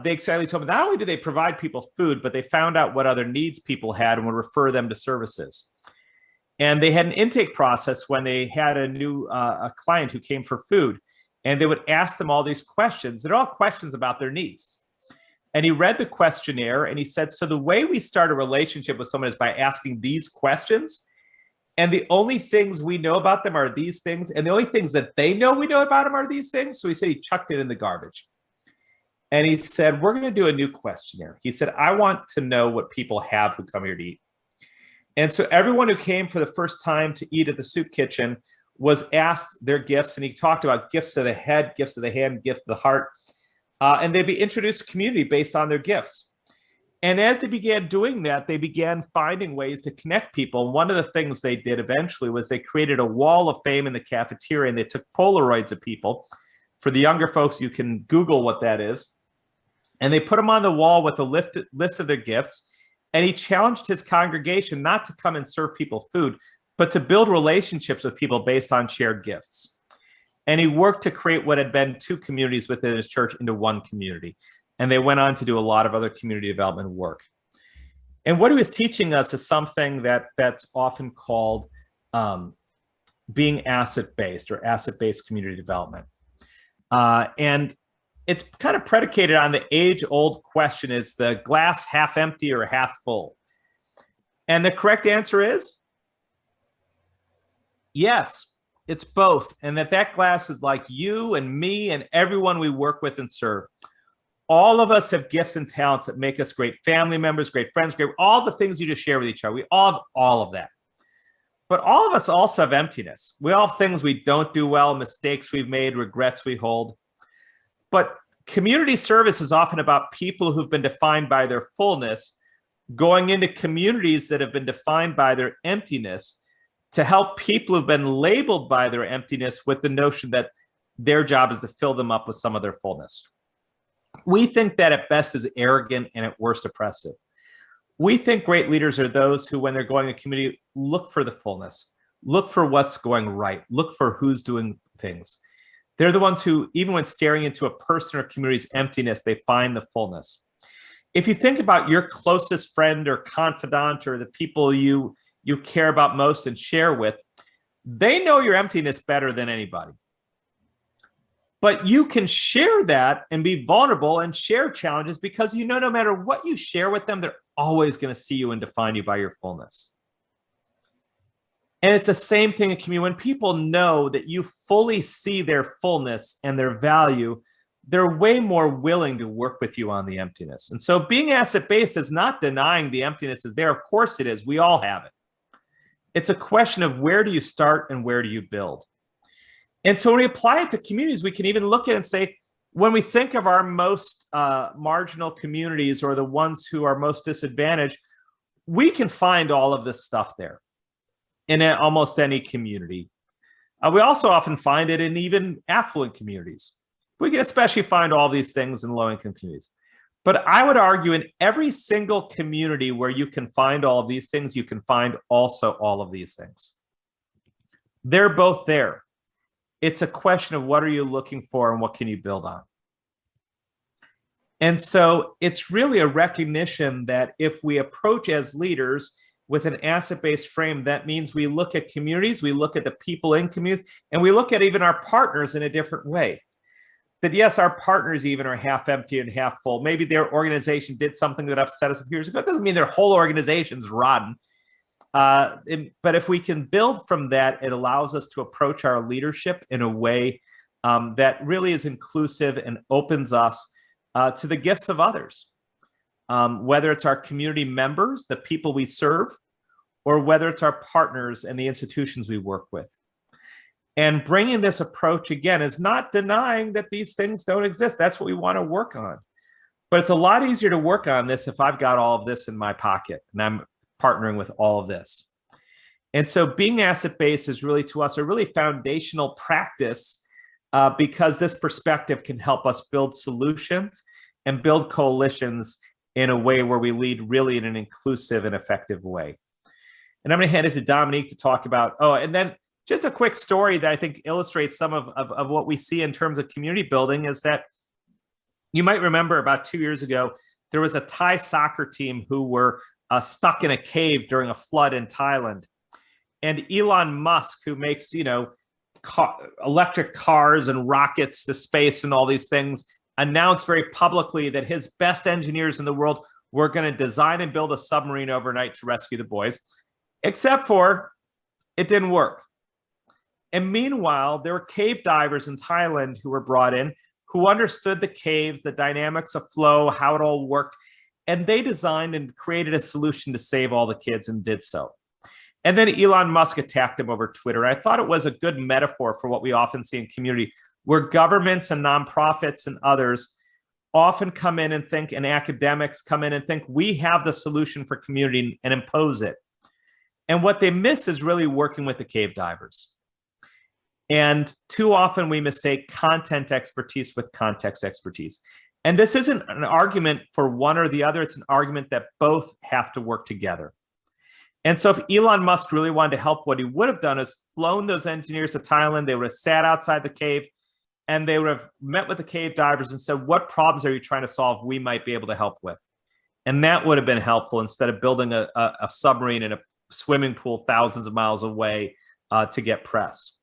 they excitedly told him not only do they provide people food, but they found out what other needs people had and would refer them to services. And they had an intake process when they had a new a client who came for food. And they would ask them all these questions. They're all questions about their needs. And he read the questionnaire and he said, so the way we start a relationship with someone is by asking these questions. And the only things we know about them are these things. And the only things that they know we know about them are these things. So he said he chucked it in the garbage. And he said, we're going to do a new questionnaire. He said, I want to know what people have who come here to eat. And so everyone who came for the first time to eat at the soup kitchen was asked their gifts, and he talked about gifts of the head, gifts of the hand, gifts of the heart, and they'd be introduced to community based on their gifts. And as they began doing that, they began finding ways to connect people. And one of the things they did eventually was they created a wall of fame in the cafeteria, and they took Polaroids of people. For the younger folks, you can Google what that is. And they put them on the wall with a list of their gifts. And he challenged his congregation not to come and serve people food, but to build relationships with people based on shared gifts. And he worked to create what had been two communities within his church into one community. And they went on to do a lot of other community development work. And what he was teaching us is something that's often called being asset-based or asset-based community development. And it's kind of predicated on the age-old question, is the glass half empty or half full? And the correct answer is yes, it's both. And that glass is like you and me and everyone we work with and serve. All of us have gifts and talents that make us great family members, great friends, great, all the things you just share with each other. We all have all of that. But all of us also have emptiness. We all have things we don't do well, mistakes we've made, regrets we hold. But community service is often about people who've been defined by their fullness, going into communities that have been defined by their emptiness to help people who've been labeled by their emptiness with the notion that their job is to fill them up with some of their fullness. We think that at best is arrogant and at worst oppressive. We think great leaders are those who, when they're going to community, look for the fullness, look for what's going right, look for who's doing things. They're the ones who, even when staring into a person or community's emptiness, they find the fullness. If you think about your closest friend or confidant or the people you care about most and share with, they know your emptiness better than anybody. But you can share that and be vulnerable and share challenges because you know no matter what you share with them, they're always going to see you and define you by your fullness. And it's the same thing in community. When people know that you fully see their fullness and their value, they're way more willing to work with you on the emptiness. And so being asset-based is not denying the emptiness is there. Of course it is. We all have it. It's a question of where do you start and where do you build? And so when we apply it to communities, we can even look at it and say, when we think of our most marginal communities or the ones who are most disadvantaged, we can find all of this stuff there in almost any community. We also often find it in even affluent communities. We can especially find all these things in low-income communities. But I would argue in every single community where you can find all of these things, you can find also all of these things. They're both there. It's a question of what are you looking for and what can you build on? And so it's really a recognition that if we approach as leaders with an asset-based frame, that means we look at communities, we look at the people in communities, and we look at even our partners in a different way. That yes, our partners even are half empty and half full. Maybe their organization did something that upset us a few years ago. It doesn't mean their whole organization's rotten. But if we can build from that, it allows us to approach our leadership in a way that really is inclusive and opens us to the gifts of others, whether it's our community members, the people we serve, or whether it's our partners and the institutions we work with. And bringing this approach, again, is not denying that these things don't exist. That's what we want to work on. But it's a lot easier to work on this if I've got all of this in my pocket and I'm partnering with all of this. And so being asset-based is really, to us, a really foundational practice because this perspective can help us build solutions and build coalitions in a way where we lead really in an inclusive and effective way. And I'm going to hand it to Dominique to talk about, and then just a quick story that I think illustrates some of what we see in terms of community building is that you might remember about 2 years ago, there was a Thai soccer team who were stuck in a cave during a flood in Thailand. And Elon Musk, who makes, electric cars and rockets to space and all these things, announced very publicly that his best engineers in the world were going to design and build a submarine overnight to rescue the boys, except for it didn't work. And meanwhile, there were cave divers in Thailand who were brought in who understood the caves, the dynamics of flow, how it all worked. And they designed and created a solution to save all the kids and did so. And then Elon Musk attacked him over Twitter. I thought it was a good metaphor for what we often see in community, where governments and nonprofits and others often come in and think, and academics come in and think, we have the solution for community and impose it. And what they miss is really working with the cave divers. And too often we mistake content expertise with context expertise. And this isn't an argument for one or the other. It's an argument that both have to work together. And so if Elon Musk really wanted to help, what he would have done is flown those engineers to Thailand. They would have sat outside the cave and they would have met with the cave divers and said, what problems are you trying to solve we might be able to help with? And that would have been helpful instead of building a submarine in a swimming pool thousands of miles away to get press.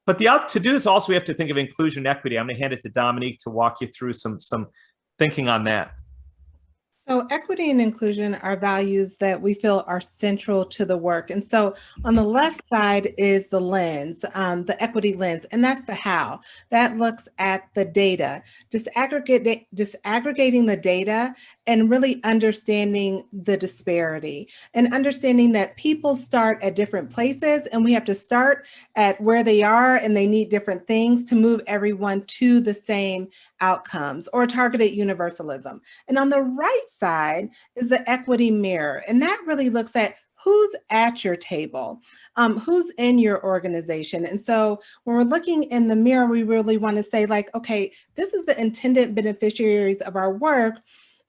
But to do this, also, we have to think of inclusion and equity. I'm going to hand it to Dominique to walk you through some thinking on that. So equity and inclusion are values that we feel are central to the work. And so on the left side is the lens, the equity lens, and that's the how. That looks at the data, disaggregating the data and really understanding the disparity and understanding that people start at different places and we have to start at where they are and they need different things to move everyone to the same outcomes or targeted universalism. And on the right side is the equity mirror. And that really looks at who's at your table, who's in your organization. And so when we're looking in the mirror, we really want to say like, okay, this is the intended beneficiaries of our work,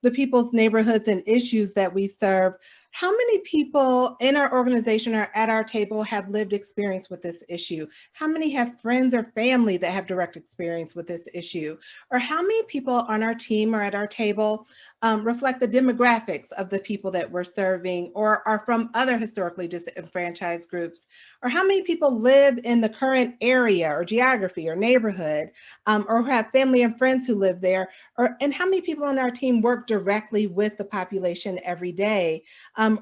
the people's neighborhoods and issues that we serve. How many people in our organization or at our table have lived experience with this issue? How many have friends or family that have direct experience with this issue? Or how many people on our team or at our table reflect the demographics of the people that we're serving or are from other historically disenfranchised groups? Or how many people live in the current area or geography or neighborhood or have family and friends who live there? And how many people on our team work directly with the population every day?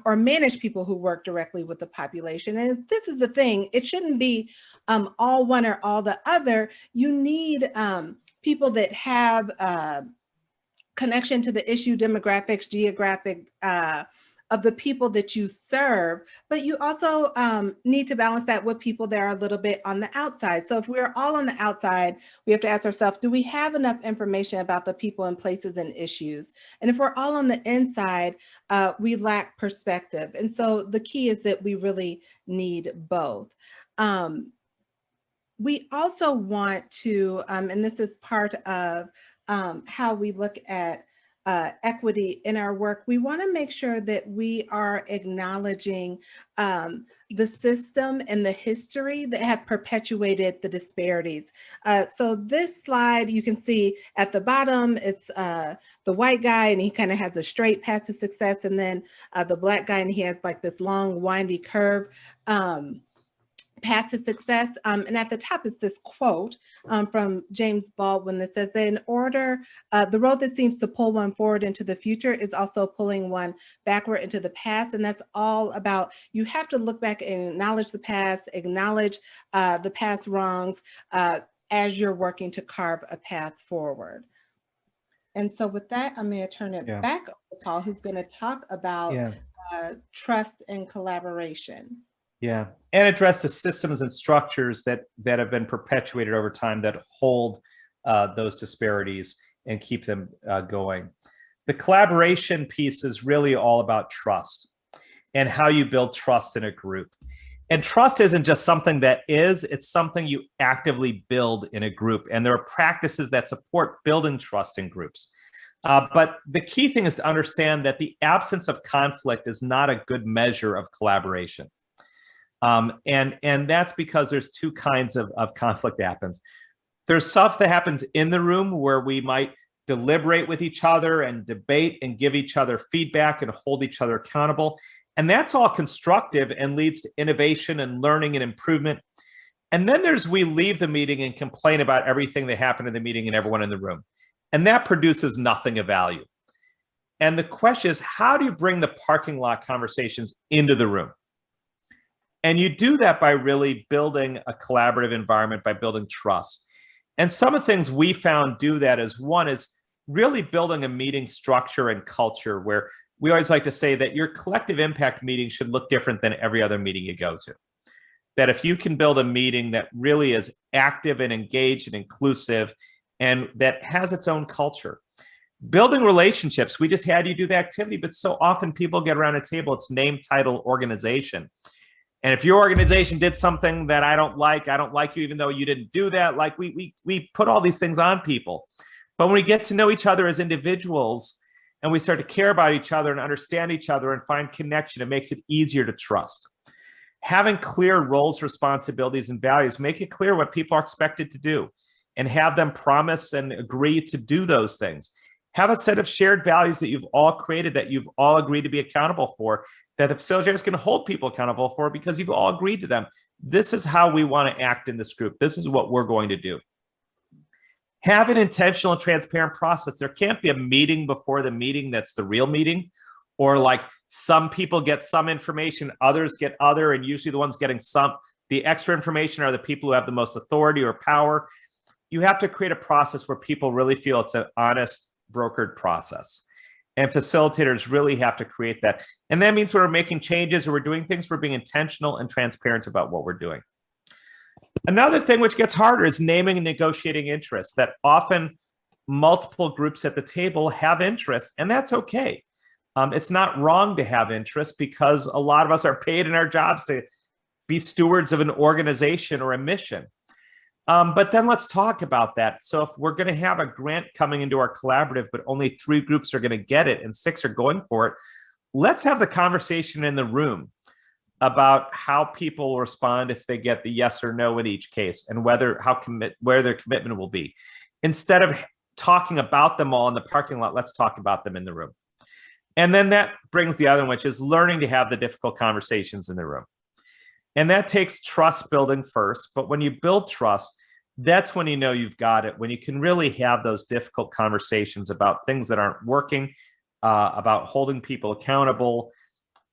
Or manage people who work directly with the population. And this is the thing, it shouldn't be all one or all the other. You need people that have connection to the issue, demographics, geographic, of the people that you serve, but you also need to balance that with people that are a little bit on the outside. So if we're all on the outside, we have to ask ourselves, do we have enough information about the people and places and issues? And if we're all on the inside, we lack perspective. And so the key is that we really need both. We also want to, and this is part of how we look at equity in our work, we want to make sure that we are acknowledging the system and the history that have perpetuated the disparities. So this slide, you can see at the bottom, it's the white guy and he kind of has a straight path to success, and then the black guy and he has like this long windy curve. Path to success. And at the top is this quote from James Baldwin that says that in order, the road that seems to pull one forward into the future is also pulling one backward into the past. And that's all about, you have to look back and acknowledge the past, acknowledge the past wrongs as you're working to carve a path forward. And so with that, I'm going to turn it back over to Paul, who's going to talk about trust and collaboration. Yeah, and address the systems and structures that have been perpetuated over time that hold those disparities and keep them going. The collaboration piece is really all about trust and how you build trust in a group. And trust isn't just something that is, it's something you actively build in a group. And there are practices that support building trust in groups. But the key thing is to understand that the absence of conflict is not a good measure of collaboration. And that's because there's two kinds of conflict happens. There's stuff that happens in the room where we might deliberate with each other and debate and give each other feedback and hold each other accountable. And that's all constructive and leads to innovation and learning and improvement. And then there's we leave the meeting and complain about everything that happened in the meeting and everyone in the room. And that produces nothing of value. And the question is, how do you bring the parking lot conversations into the room? And you do that by really building a collaborative environment, by building trust. And some of the things we found do that is, one is really building a meeting structure and culture where we always like to say that your collective impact meeting should look different than every other meeting you go to. That if you can build a meeting that really is active and engaged and inclusive and that has its own culture. Building relationships, we just had you do the activity, but so often people get around a table, it's name, title, organization. And if your organization did something that I don't like you even though you didn't do that. Like we put all these things on people. But when we get to know each other as individuals and we start to care about each other and understand each other and find connection, it makes it easier to trust. Having clear roles, responsibilities, and values, make it clear what people are expected to do and have them promise and agree to do those things. Have a set of shared values that you've all created, that you've all agreed to be accountable for, that the facilitators can hold people accountable for because you've all agreed to them. This is how we want to act in this group. This is what we're going to do. Have an intentional and transparent process. There can't be a meeting before the meeting that's the real meeting, or like some people get some information, others get other, and usually the ones getting the extra information are the people who have the most authority or power. You have to create a process where people really feel it's an honest, brokered process. And facilitators really have to create that. And that means when we're making changes or we're doing things, we're being intentional and transparent about what we're doing. Another thing which gets harder is naming and negotiating interests, that often multiple groups at the table have interests, and that's okay. It's not wrong to have interests because a lot of us are paid in our jobs to be stewards of an organization or a mission. But then let's talk about that. So if we're going to have a grant coming into our collaborative, but only 3 groups are going to get it and 6 are going for it, let's have the conversation in the room about how people will respond if they get the yes or no in each case, and where their commitment will be. Instead of talking about them all in the parking lot, let's talk about them in the room. And then that brings the other one, which is learning to have the difficult conversations in the room. And that takes trust building first. But when you build trust, that's when you know you've got it, when you can really have those difficult conversations about things that aren't working, about holding people accountable,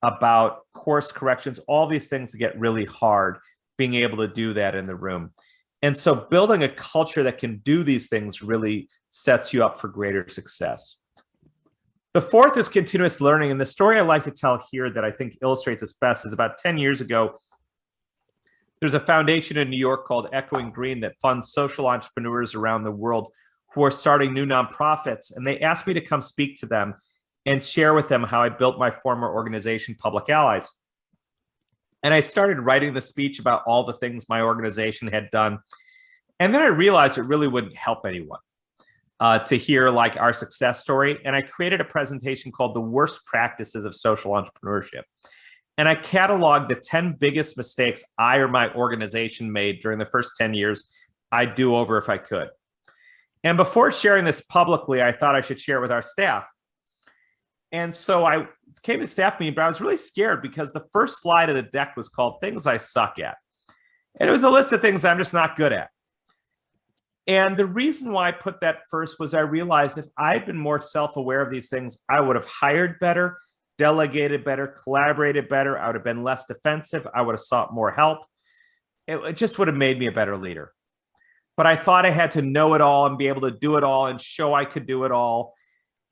about course corrections, all these things that get really hard, being able to do that in the room. And so building a culture that can do these things really sets you up for greater success. The fourth is continuous learning. And the story I like to tell here that I think illustrates this best is about 10 years ago, there's a foundation in New York called Echoing Green that funds social entrepreneurs around the world who are starting new nonprofits. And they asked me to come speak to them and share with them how I built my former organization, Public Allies. And I started writing the speech about all the things my organization had done. And then I realized it really wouldn't help anyone to hear like our success story. And I created a presentation called The Worst Practices of Social Entrepreneurship. And I cataloged the 10 biggest mistakes I or my organization made during the first 10 years I'd do over if I could. And before sharing this publicly, I thought I should share it with our staff. And so I came to the staff meeting, but I was really scared because the first slide of the deck was called Things I Suck At. And it was a list of things I'm just not good at. And the reason why I put that first was I realized if I'd been more self-aware of these things, I would have hired better, delegated better, collaborated better. I would have been less defensive. I would have sought more help. It just would have made me a better leader. But I thought I had to know it all and be able to do it all and show I could do it all.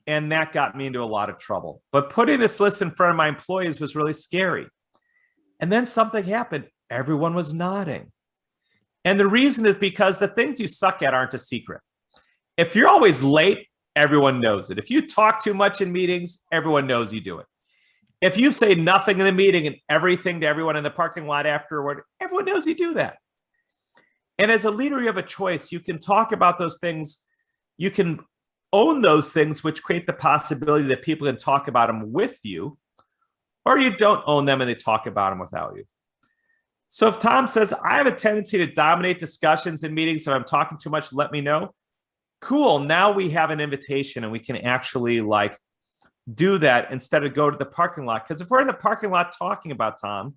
And that got me into a lot of trouble. But putting this list in front of my employees was really scary. And then something happened. Everyone was nodding. And the reason is because the things you suck at aren't a secret. If you're always late, everyone knows it. If you talk too much in meetings, everyone knows you do it. If you say nothing in the meeting and everything to everyone in the parking lot afterward, everyone knows you do that. And as a leader, you have a choice. You can talk about those things. You can own those things, which create the possibility that people can talk about them with you, or you don't own them and they talk about them without you. So if Tom says, I have a tendency to dominate discussions in meetings, so if I'm talking too much, let me know. Cool, now we have an invitation and we can actually like do that instead of go to the parking lot. Because if we're in the parking lot talking about Tom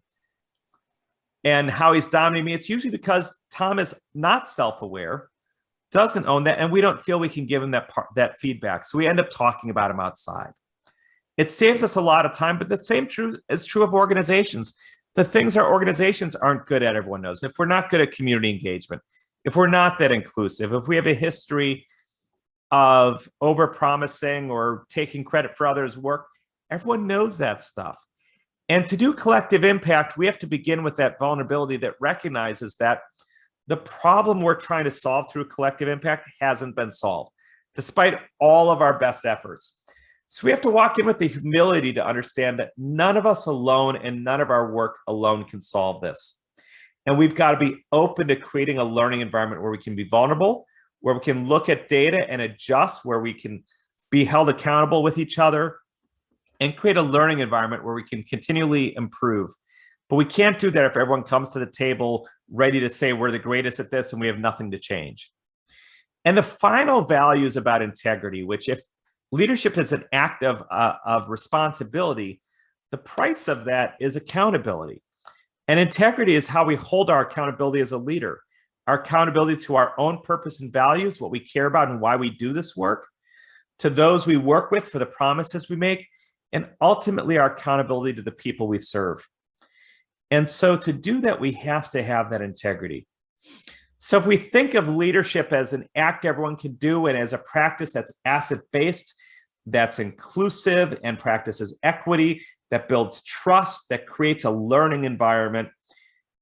and how he's dominating me, it's usually because Tom is not self-aware, doesn't own that, and we don't feel we can give him that feedback. So we end up talking about him outside. It saves us a lot of time, but the same is true of organizations. The things our organizations aren't good at, everyone knows. If we're not good at community engagement, if we're not that inclusive, if we have a history of overpromising or taking credit for others' work, Everyone knows that stuff. And to do collective impact, we have to begin with that vulnerability that recognizes that the problem we're trying to solve through collective impact hasn't been solved, despite all of our best efforts. So we have to walk in with the humility to understand that none of us alone and none of our work alone can solve this. And we've got to be open to creating a learning environment where we can be vulnerable, where we can look at data and adjust, where we can be held accountable with each other, and create a learning environment where we can continually improve. But we can't do that if everyone comes to the table ready to say we're the greatest at this and we have nothing to change. And the final value is about integrity, which if leadership is an act of responsibility, the price of that is accountability. And integrity is how we hold our accountability as a leader, our accountability to our own purpose and values, what we care about and why we do this work, to those we work with for the promises we make, and ultimately our accountability to the people we serve. And so to do that, we have to have that integrity. So if we think of leadership as an act everyone can do and as a practice that's asset-based, that's inclusive and practices equity, that builds trust, that creates a learning environment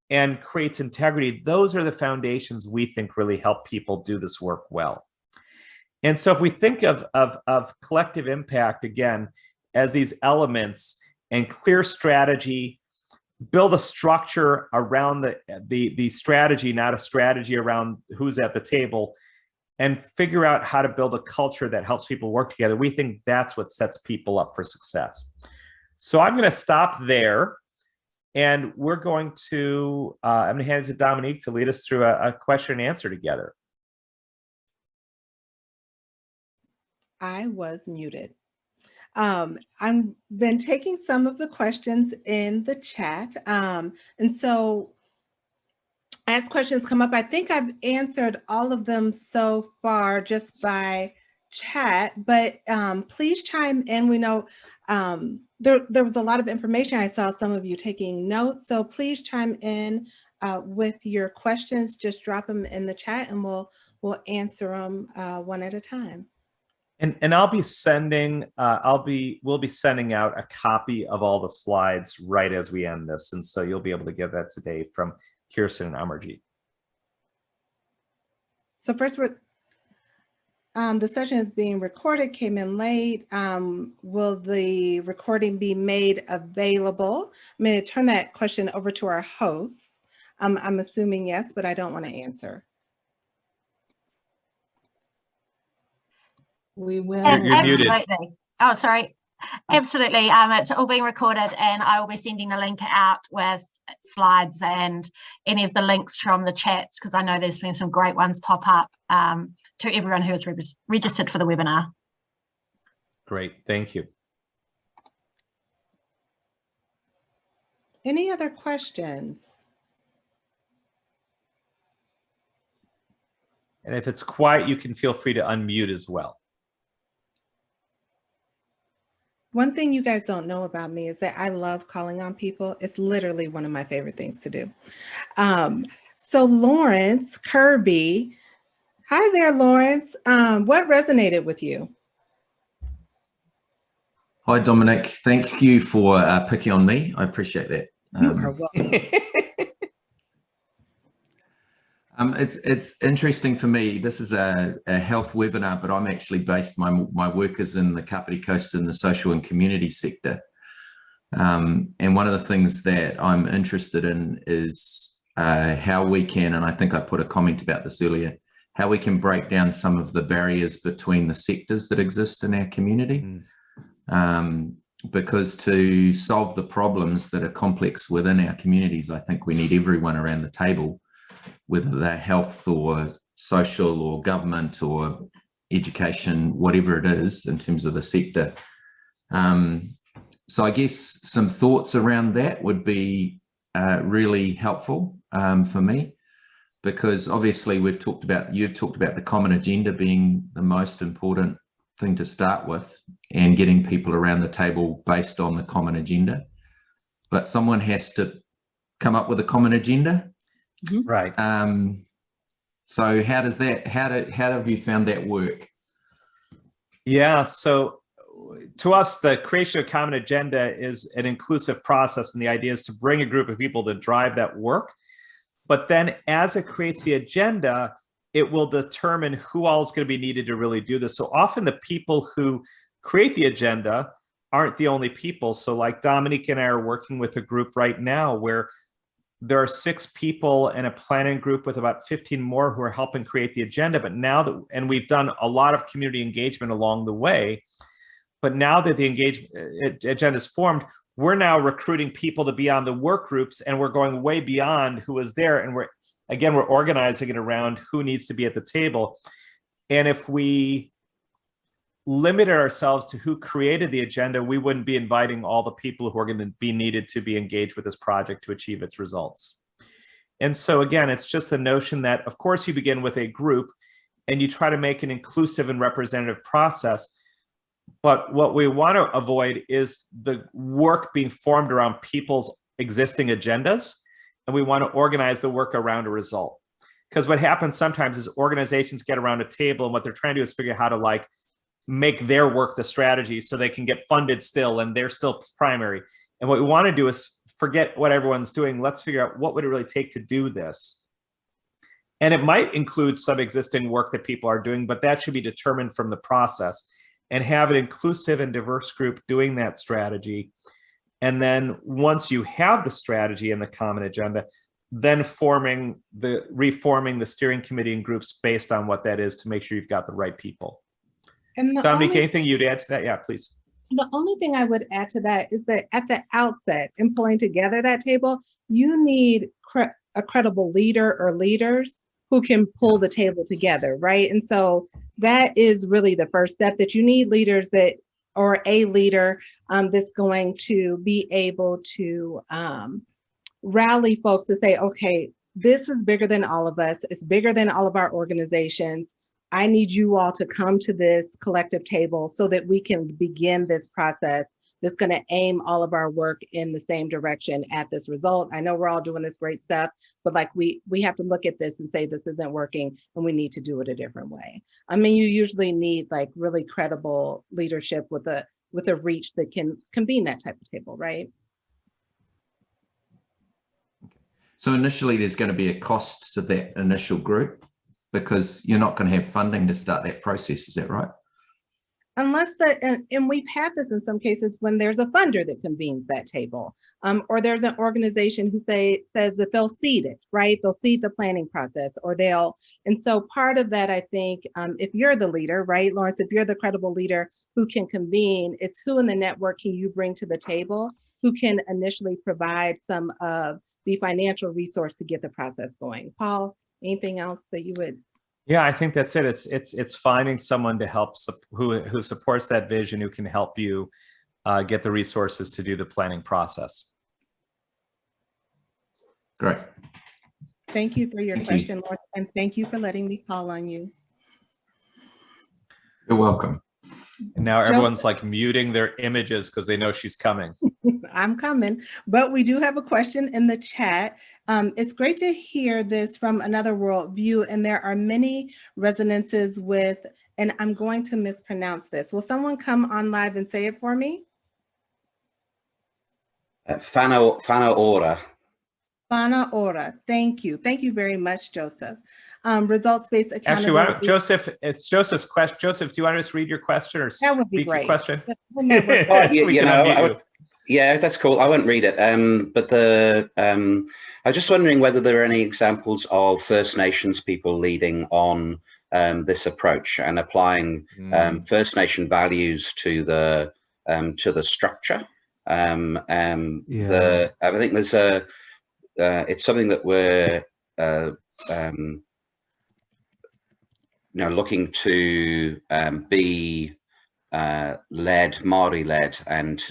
and creates integrity, those are the foundations we think really help people do this work well. And so if we think of collective impact, again, as these elements and clear strategy, build a structure around the strategy, not a strategy around who's at the table, and figure out how to build a culture that helps people work together. We think that's what sets people up for success. So I'm going to stop there, and we're going to, I'm going to hand it to Dominique to lead us through a question and answer together. I was muted. I've been taking some of the questions in the chat. And so as questions come up, I think I've answered all of them so far just by chat, but please chime in. We know there was a lot of information. I saw some of you taking notes, so please chime in with your questions. Just drop them in the chat and we'll answer them one at a time. And I'll be sending, we'll be sending out a copy of all the slides right as we end this. And so you'll be able to get that today from Kirsten and Amarjeet. So first, the session is being recorded, came in late. Will the recording be made available? I'm going to turn that question over to our hosts. I'm assuming yes, but I don't want to answer. We will. You're absolutely. muted. Oh, sorry. Absolutely. It's all being recorded, and I will be sending a link out with slides and any of the links from the chats, because I know there's been some great ones pop up to everyone who is registered for the webinar. Great. Thank you. Any other questions? And if it's quiet, you can feel free to unmute as well. One thing you guys don't know about me is that I love calling on people. It's literally one of my favorite things to do. So Lawrence Kirby, hi there, Lawrence. What resonated with you? Hi, Dominic. Thank you for picking on me. I appreciate that. You are welcome. It's interesting for me. This is a health webinar, but I'm actually based, my work is in the Kapiti Coast in the social and community sector. And one of the things that I'm interested in is how we can, and I think I put a comment about this earlier, how we can break down some of the barriers between the sectors that exist in our community. Because to solve the problems that are complex within our communities, I think we need everyone around the table, whether they're health or social or government or education, whatever it is in terms of the sector. So I guess some thoughts around that would be really helpful for me, because obviously you've talked about the common agenda being the most important thing to start with and getting people around the table based on the common agenda. But someone has to come up with a common agenda. Right. So how have you found that work? Yeah, so to us, the creation of a common agenda is an inclusive process, and the idea is to bring a group of people to drive that work. But then as it creates the agenda, it will determine who all is going to be needed to really do this. So often the people who create the agenda aren't the only people. So like Dominique and I are working with a group right now where there are 6 people in a planning group with about 15 more who are helping create the agenda. But now that, and we've done a lot of community engagement along the way, but now that the engagement agenda is formed, we're now recruiting people to be on the work groups, and we're going way beyond who was there. And we're organizing it around who needs to be at the table. And if we limited ourselves to who created the agenda, we wouldn't be inviting all the people who are going to be needed to be engaged with this project to achieve its results. And so again, it's just the notion that, of course, you begin with a group and you try to make an inclusive and representative process. But what we want to avoid is the work being formed around people's existing agendas. And we want to organize the work around a result. Because what happens sometimes is organizations get around a table, and what they're trying to do is figure out how to like make their work the strategy so they can get funded still, and they're still primary. And what we want to do is forget what everyone's doing. Let's figure out what would it really take to do this. And it might include some existing work that people are doing, but that should be determined from the process, and have an inclusive and diverse group doing that strategy. And then once you have the strategy and the common agenda, then reforming the steering committee and groups based on what that is to make sure you've got the right people. And Dominique, anything you'd add to that? Yeah, please. The only thing I would add to that is that at the outset, in pulling together that table, you need a credible leader or leaders who can pull the table together, right? And so that is really the first step, that you need leaders that, or a leader that's going to be able to rally folks to say, okay, this is bigger than all of us. It's bigger than all of our organizations. I need you all to come to this collective table so that we can begin this process that's going to aim all of our work in the same direction at this result. I know we're all doing this great stuff, but like we have to look at this and say, this isn't working and we need to do it a different way. I mean, you usually need like really credible leadership with a reach that can convene that type of table, right? So initially there's going to be a cost to that initial group, because you're not going to have funding to start that process. Is that right? Unless and we've had this in some cases when there's a funder that convenes that table, or there's an organization who says that they'll seed it, right? They'll seed the planning process, or and so part of that, I think, if you're the leader, right, Lawrence, if you're the credible leader who can convene, it's who in the network can you bring to the table who can initially provide some of the financial resource to get the process going. Paul, anything else that you would? Yeah, I think that's it. It's finding someone to help who supports that vision, who can help you get the resources to do the planning process. Great. Thank you for your question, Lawrence, and thank you for letting me call on you. You're welcome. And now everyone's like muting their images because they know she's coming. I'm coming, but we do have a question in the chat. It's great to hear this from another worldview, and there are many resonances with, and I'm going to mispronounce this. Will someone come on live and say it for me? Fana Ora. Fana Ora. Thank you. Thank you very much, Joseph. Results-based accountability. Actually, Joseph, it's Joseph's question. Joseph, do you want to just read your question or that would be speak great. Your question? Yeah, that's cool. I won't read it. But I was just wondering whether there are any examples of First Nations people leading on this approach and applying First Nation values to the structure. I think there's it's something that we're looking to be Māori led, and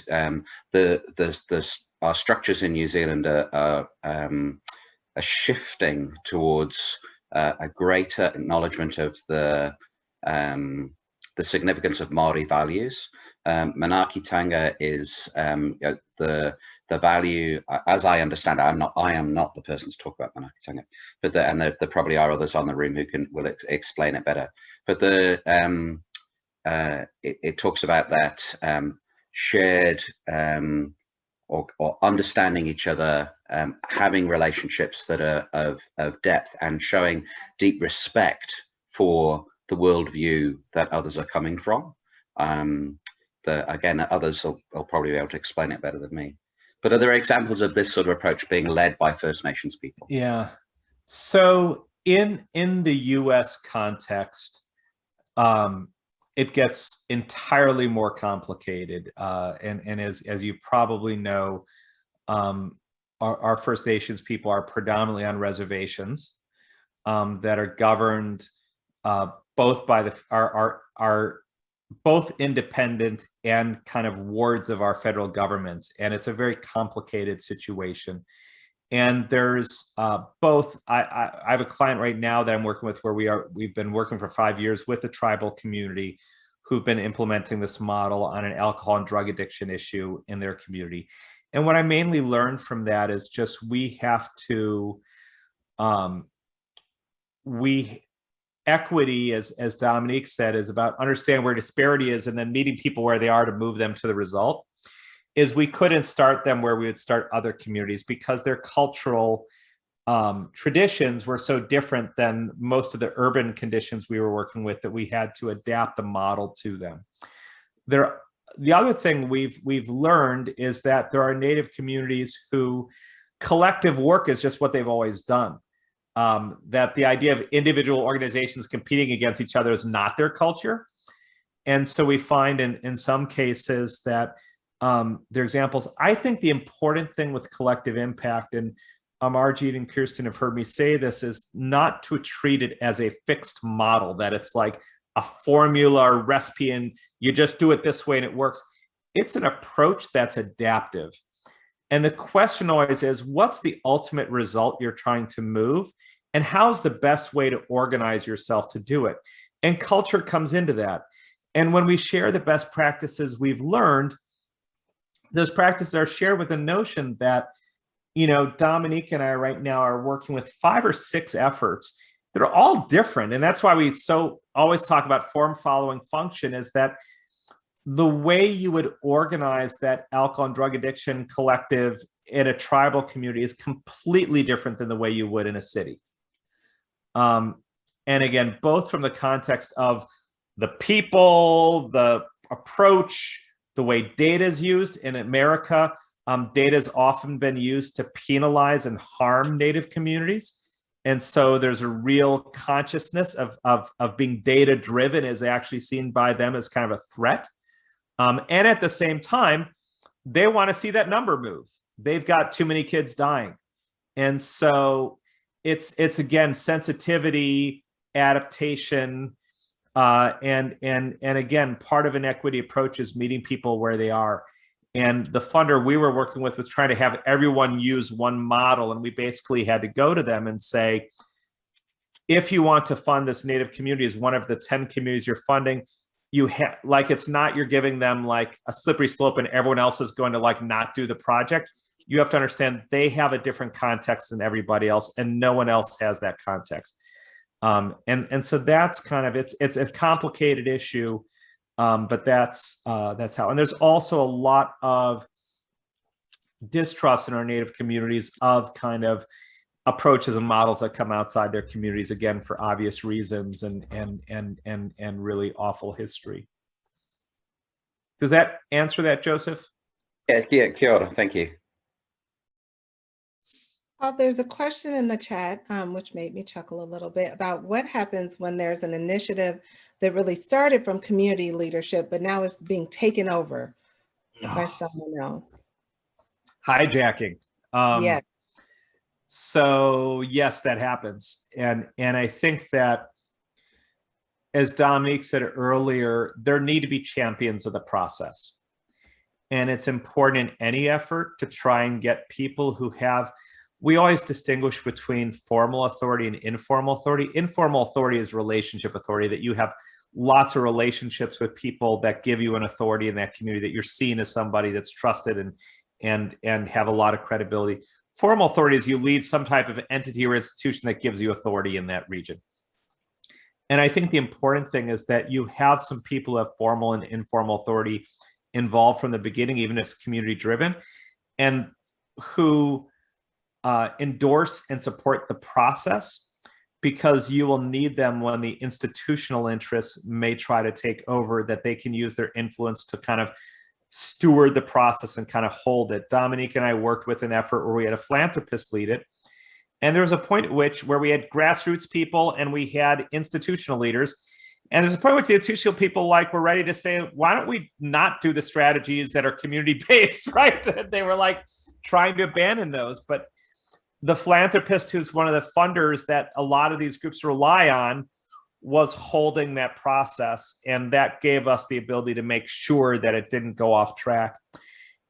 our structures in New Zealand are shifting towards a greater acknowledgement of the significance of Māori values. Manaakitanga is the value, as I understand it. I am not the person to talk about Manaakitanga, but there probably are others on the room who will explain it better. But it talks about that shared or understanding each other, having relationships that are of depth, and showing deep respect for the worldview that others are coming from. Again, others will probably be able to explain it better than me. But are there examples of this sort of approach being led by First Nations people? Yeah. So in the U.S. context, it gets entirely more complicated. And as you probably know, our First Nations people are predominantly on reservations that are governed both by our both independent and kind of wards of our federal governments. And it's a very complicated situation. And there's both, I have a client right now that I'm working with where we've been working for 5 years with the tribal community who've been implementing this model on an alcohol and drug addiction issue in their community. And what I mainly learned from that is just we have to, equity, as Dominique said, is about understanding where disparity is and then meeting people where they are to move them to the result. Is we couldn't start them where we would start other communities because their cultural traditions were so different than most of the urban conditions we were working with that we had to adapt the model to them. The other thing we've learned is that there are Native communities who collective work is just what they've always done. That the idea of individual organizations competing against each other is not their culture. And so we find in some cases that there are examples. I think the important thing with collective impact, and Arjit and Kirsten have heard me say this, is not to treat it as a fixed model, that it's like a formula or recipe and you just do it this way and it works. It's an approach that's adaptive. And the question always is, what's the ultimate result you're trying to move? And how's the best way to organize yourself to do it? And culture comes into that. And when we share the best practices we've learned, those practices are shared with the notion that, Dominique and I right now are working with 5 or 6 efforts that are all different. And that's why we always talk about form following function, is that the way you would organize that alcohol and drug addiction collective in a tribal community is completely different than the way you would in a city. And again, both from the context of the people, the approach, the way data is used. In America, data has often been used to penalize and harm Native communities. And so there's a real consciousness of being data driven is actually seen by them as kind of a threat. And at the same time, they want to see that number move. They've got too many kids dying. And so it's again, sensitivity, adaptation, and again, part of an equity approach is meeting people where they are. And the funder we were working with was trying to have everyone use one model. And we basically had to go to them and say, if you want to fund this Native community as one of the 10 communities you're funding, you have, like, it's not you're giving them like a slippery slope and everyone else is going to like not do the project. You have to understand they have a different context than everybody else, and no one else has that context. And so that's kind of, it's a complicated issue, but that's how. And there's also a lot of distrust in our Native communities of kind of approaches and models that come outside their communities, again, for obvious reasons and really awful history. Does that answer that, Joseph? Yeah, kia ora, thank you. There's a question in the chat, which made me chuckle a little bit, about what happens when there's an initiative that really started from community leadership, but now it's being taken over by someone else. Hijacking. Yeah. So yes, that happens. And I think that, as Dominique said earlier, there need to be champions of the process. And it's important in any effort to try and get people who have, we always distinguish between formal authority and informal authority. Informal authority is relationship authority, that you have lots of relationships with people that give you an authority in that community, that you're seen as somebody that's trusted and have a lot of credibility. Formal authority is you lead some type of entity or institution that gives you authority in that region. And I think the important thing is that you have some people who have formal and informal authority involved from the beginning, even if it's community driven, and who endorse and support the process, because you will need them when the institutional interests may try to take over, that they can use their influence to kind of steward the process and kind of hold it. Dominique and I worked with an effort where we had a philanthropist lead it. And there was a point at which where we had grassroots people and we had institutional leaders. And there's a point at which the institutional people were ready to say, why don't we not do the strategies that are community based, right? They were trying to abandon those. But the philanthropist, who's one of the funders that a lot of these groups rely on, was holding that process. And that gave us the ability to make sure that it didn't go off track.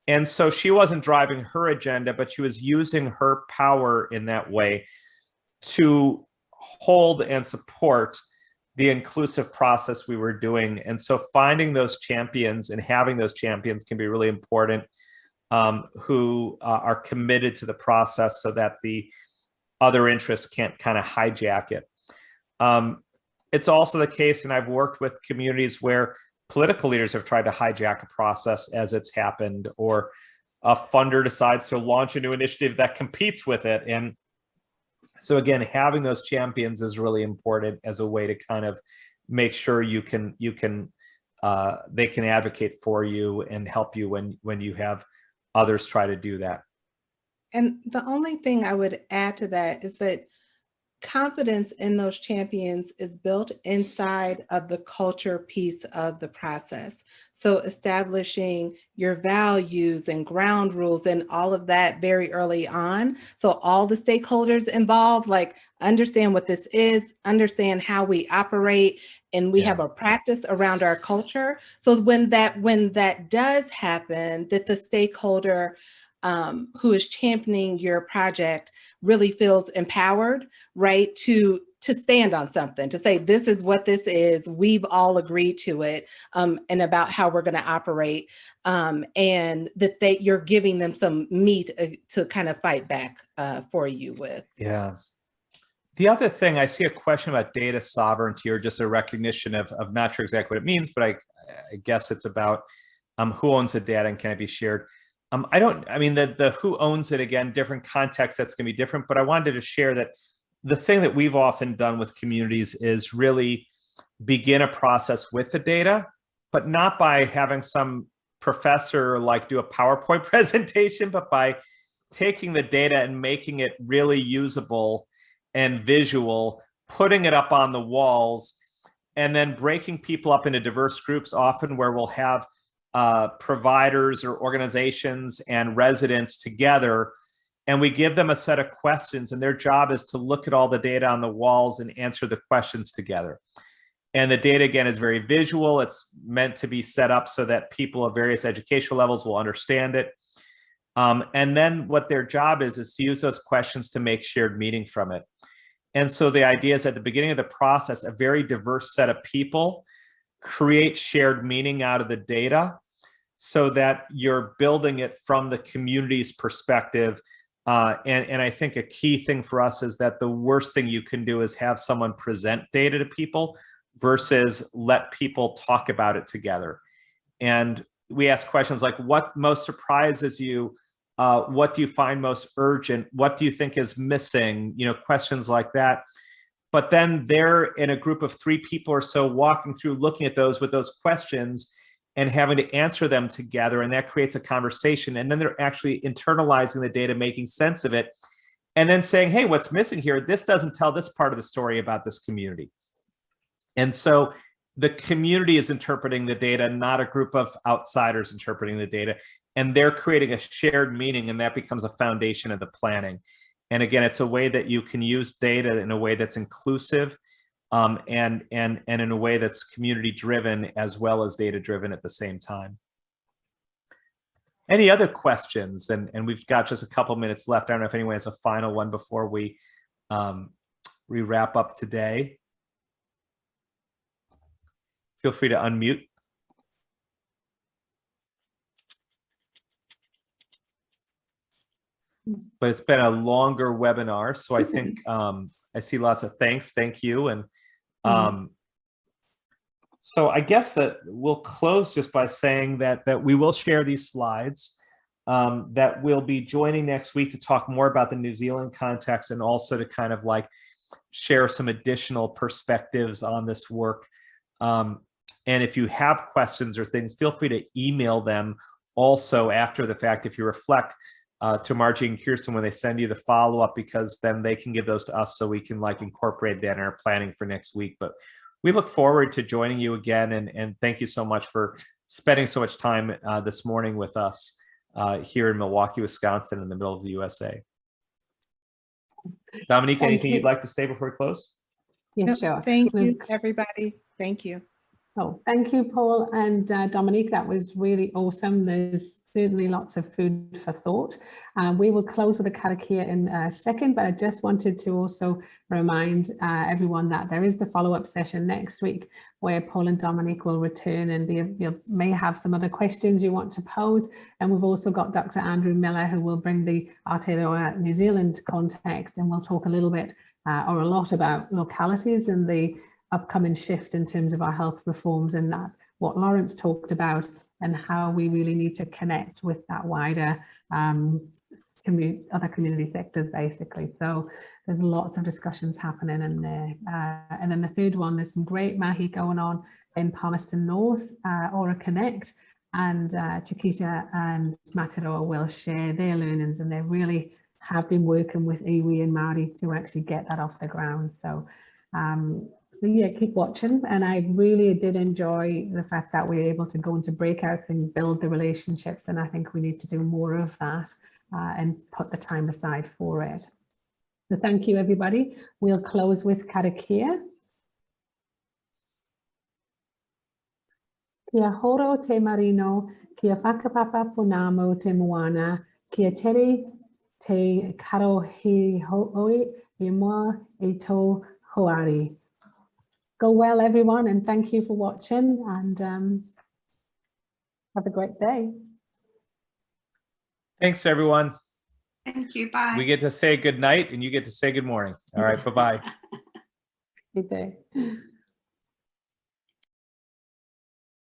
And so she wasn't driving her agenda, but she was using her power in that way to hold and support the inclusive process we were doing. And so finding those champions and having those champions can be really important, who are committed to the process so that the other interests can't kind of hijack it. It's also the case, and I've worked with communities where political leaders have tried to hijack a process as it's happened, or a funder decides to launch a new initiative that competes with it. And so again, having those champions is really important as a way to kind of make sure they can advocate for you and help you when you have others try to do that. And the only thing I would add to that is that confidence in those champions is built inside of the culture piece of the process. So establishing your values and ground rules and all of that very early on. So all the stakeholders involved, understand what this is, understand how we operate, and we have a practice around our culture. So when that does happen, that the stakeholder who is championing your project really feels empowered, right, to stand on something, to say, this is what this is, we've all agreed to it, and about how we're going to operate, and that you're giving them some meat to kind of fight back for you with. Yeah. The other thing, I see a question about data sovereignty, or just a recognition of not sure exactly what it means, but I guess it's about who owns the data and can it be shared. The who owns it, again, different context, that's going to be different, but I wanted to share that the thing that we've often done with communities is really begin a process with the data, but not by having some professor do a PowerPoint presentation, but by taking the data and making it really usable and visual, putting it up on the walls, and then breaking people up into diverse groups, often where we'll have providers or organizations and residents together, and we give them a set of questions, and their job is to look at all the data on the walls and answer the questions together. And the data, again, is very visual. It's meant to be set up so that people of various educational levels will understand it. And then what their job is to use those questions to make shared meaning from it. And so the idea is at the beginning of the process, a very diverse set of people create shared meaning out of the data, so that you're building it from the community's perspective. And I think a key thing for us is that the worst thing you can do is have someone present data to people versus let people talk about it together. And we ask questions like, what most surprises you? What do you find most urgent? What do you think is missing? Questions like that. But then they're in a group of 3 people or so walking through, looking at those with those questions and having to answer them together. And that creates a conversation. And then they're actually internalizing the data, making sense of it, and then saying, hey, what's missing here? This doesn't tell this part of the story about this community. And so the community is interpreting the data, not a group of outsiders interpreting the data. And they're creating a shared meaning, and that becomes a foundation of the planning. And again, it's a way that you can use data in a way that's inclusive, and in a way that's community driven as well as data driven at the same time. Any other questions? And we've got just a couple minutes left. I don't know if anyone has a final one before we wrap up today. Feel free to unmute. But it's been a longer webinar, so I think I see lots of thanks. Thank you. And So I guess that we'll close just by saying that we will share these slides, that we'll be joining next week to talk more about the New Zealand context and also to kind of like share some additional perspectives on this work. And if you have questions or things, feel free to email them also after the fact if you reflect to Margie and Kirsten when they send you the follow-up, because then they can give those to us so we can like incorporate that in our planning for next week. But we look forward to joining you again, and thank you so much for spending so much time this morning with us here in Milwaukee, Wisconsin, in the middle of the USA. Dominique, anything you'd like to say before we close? Yes, sure. Thank you, everybody. Thank you. Oh, thank you, Paul and Dominique. That was really awesome. There's certainly lots of food for thought. We will close with a karakia in a second, but I just wanted to also remind everyone that there is the follow-up session next week where Paul and Dominique will return, and you may have some other questions you want to pose. And we've also got Dr. Andrew Miller, who will bring the Aotearoa New Zealand context, and we'll talk a little bit or a lot about localities and the upcoming shift in terms of our health reforms, and that what Lawrence talked about and how we really need to connect with that wider other community sectors basically. So there's lots of discussions happening in there. And then the third one, there's some great mahi going on in Palmerston North, Aura Connect, and Chiquita and Mataroa will share their learnings, and they really have been working with iwi and Māori to actually get that off the ground. So yeah, keep watching. And I really did enjoy the fact that we were able to go into breakouts and build the relationships. And I think we need to do more of that and put the time aside for it. So thank you, everybody. We'll close with karakia. Kia horo te marino, kia whakapapa punamo te moana, kia tere te karohi hoi e moa e tō hoari. Go well, everyone, and thank you for watching, and have a great day. Thanks, everyone. Thank you. Bye. We get to say good night, and you get to say good morning. All right, bye-bye. Good day.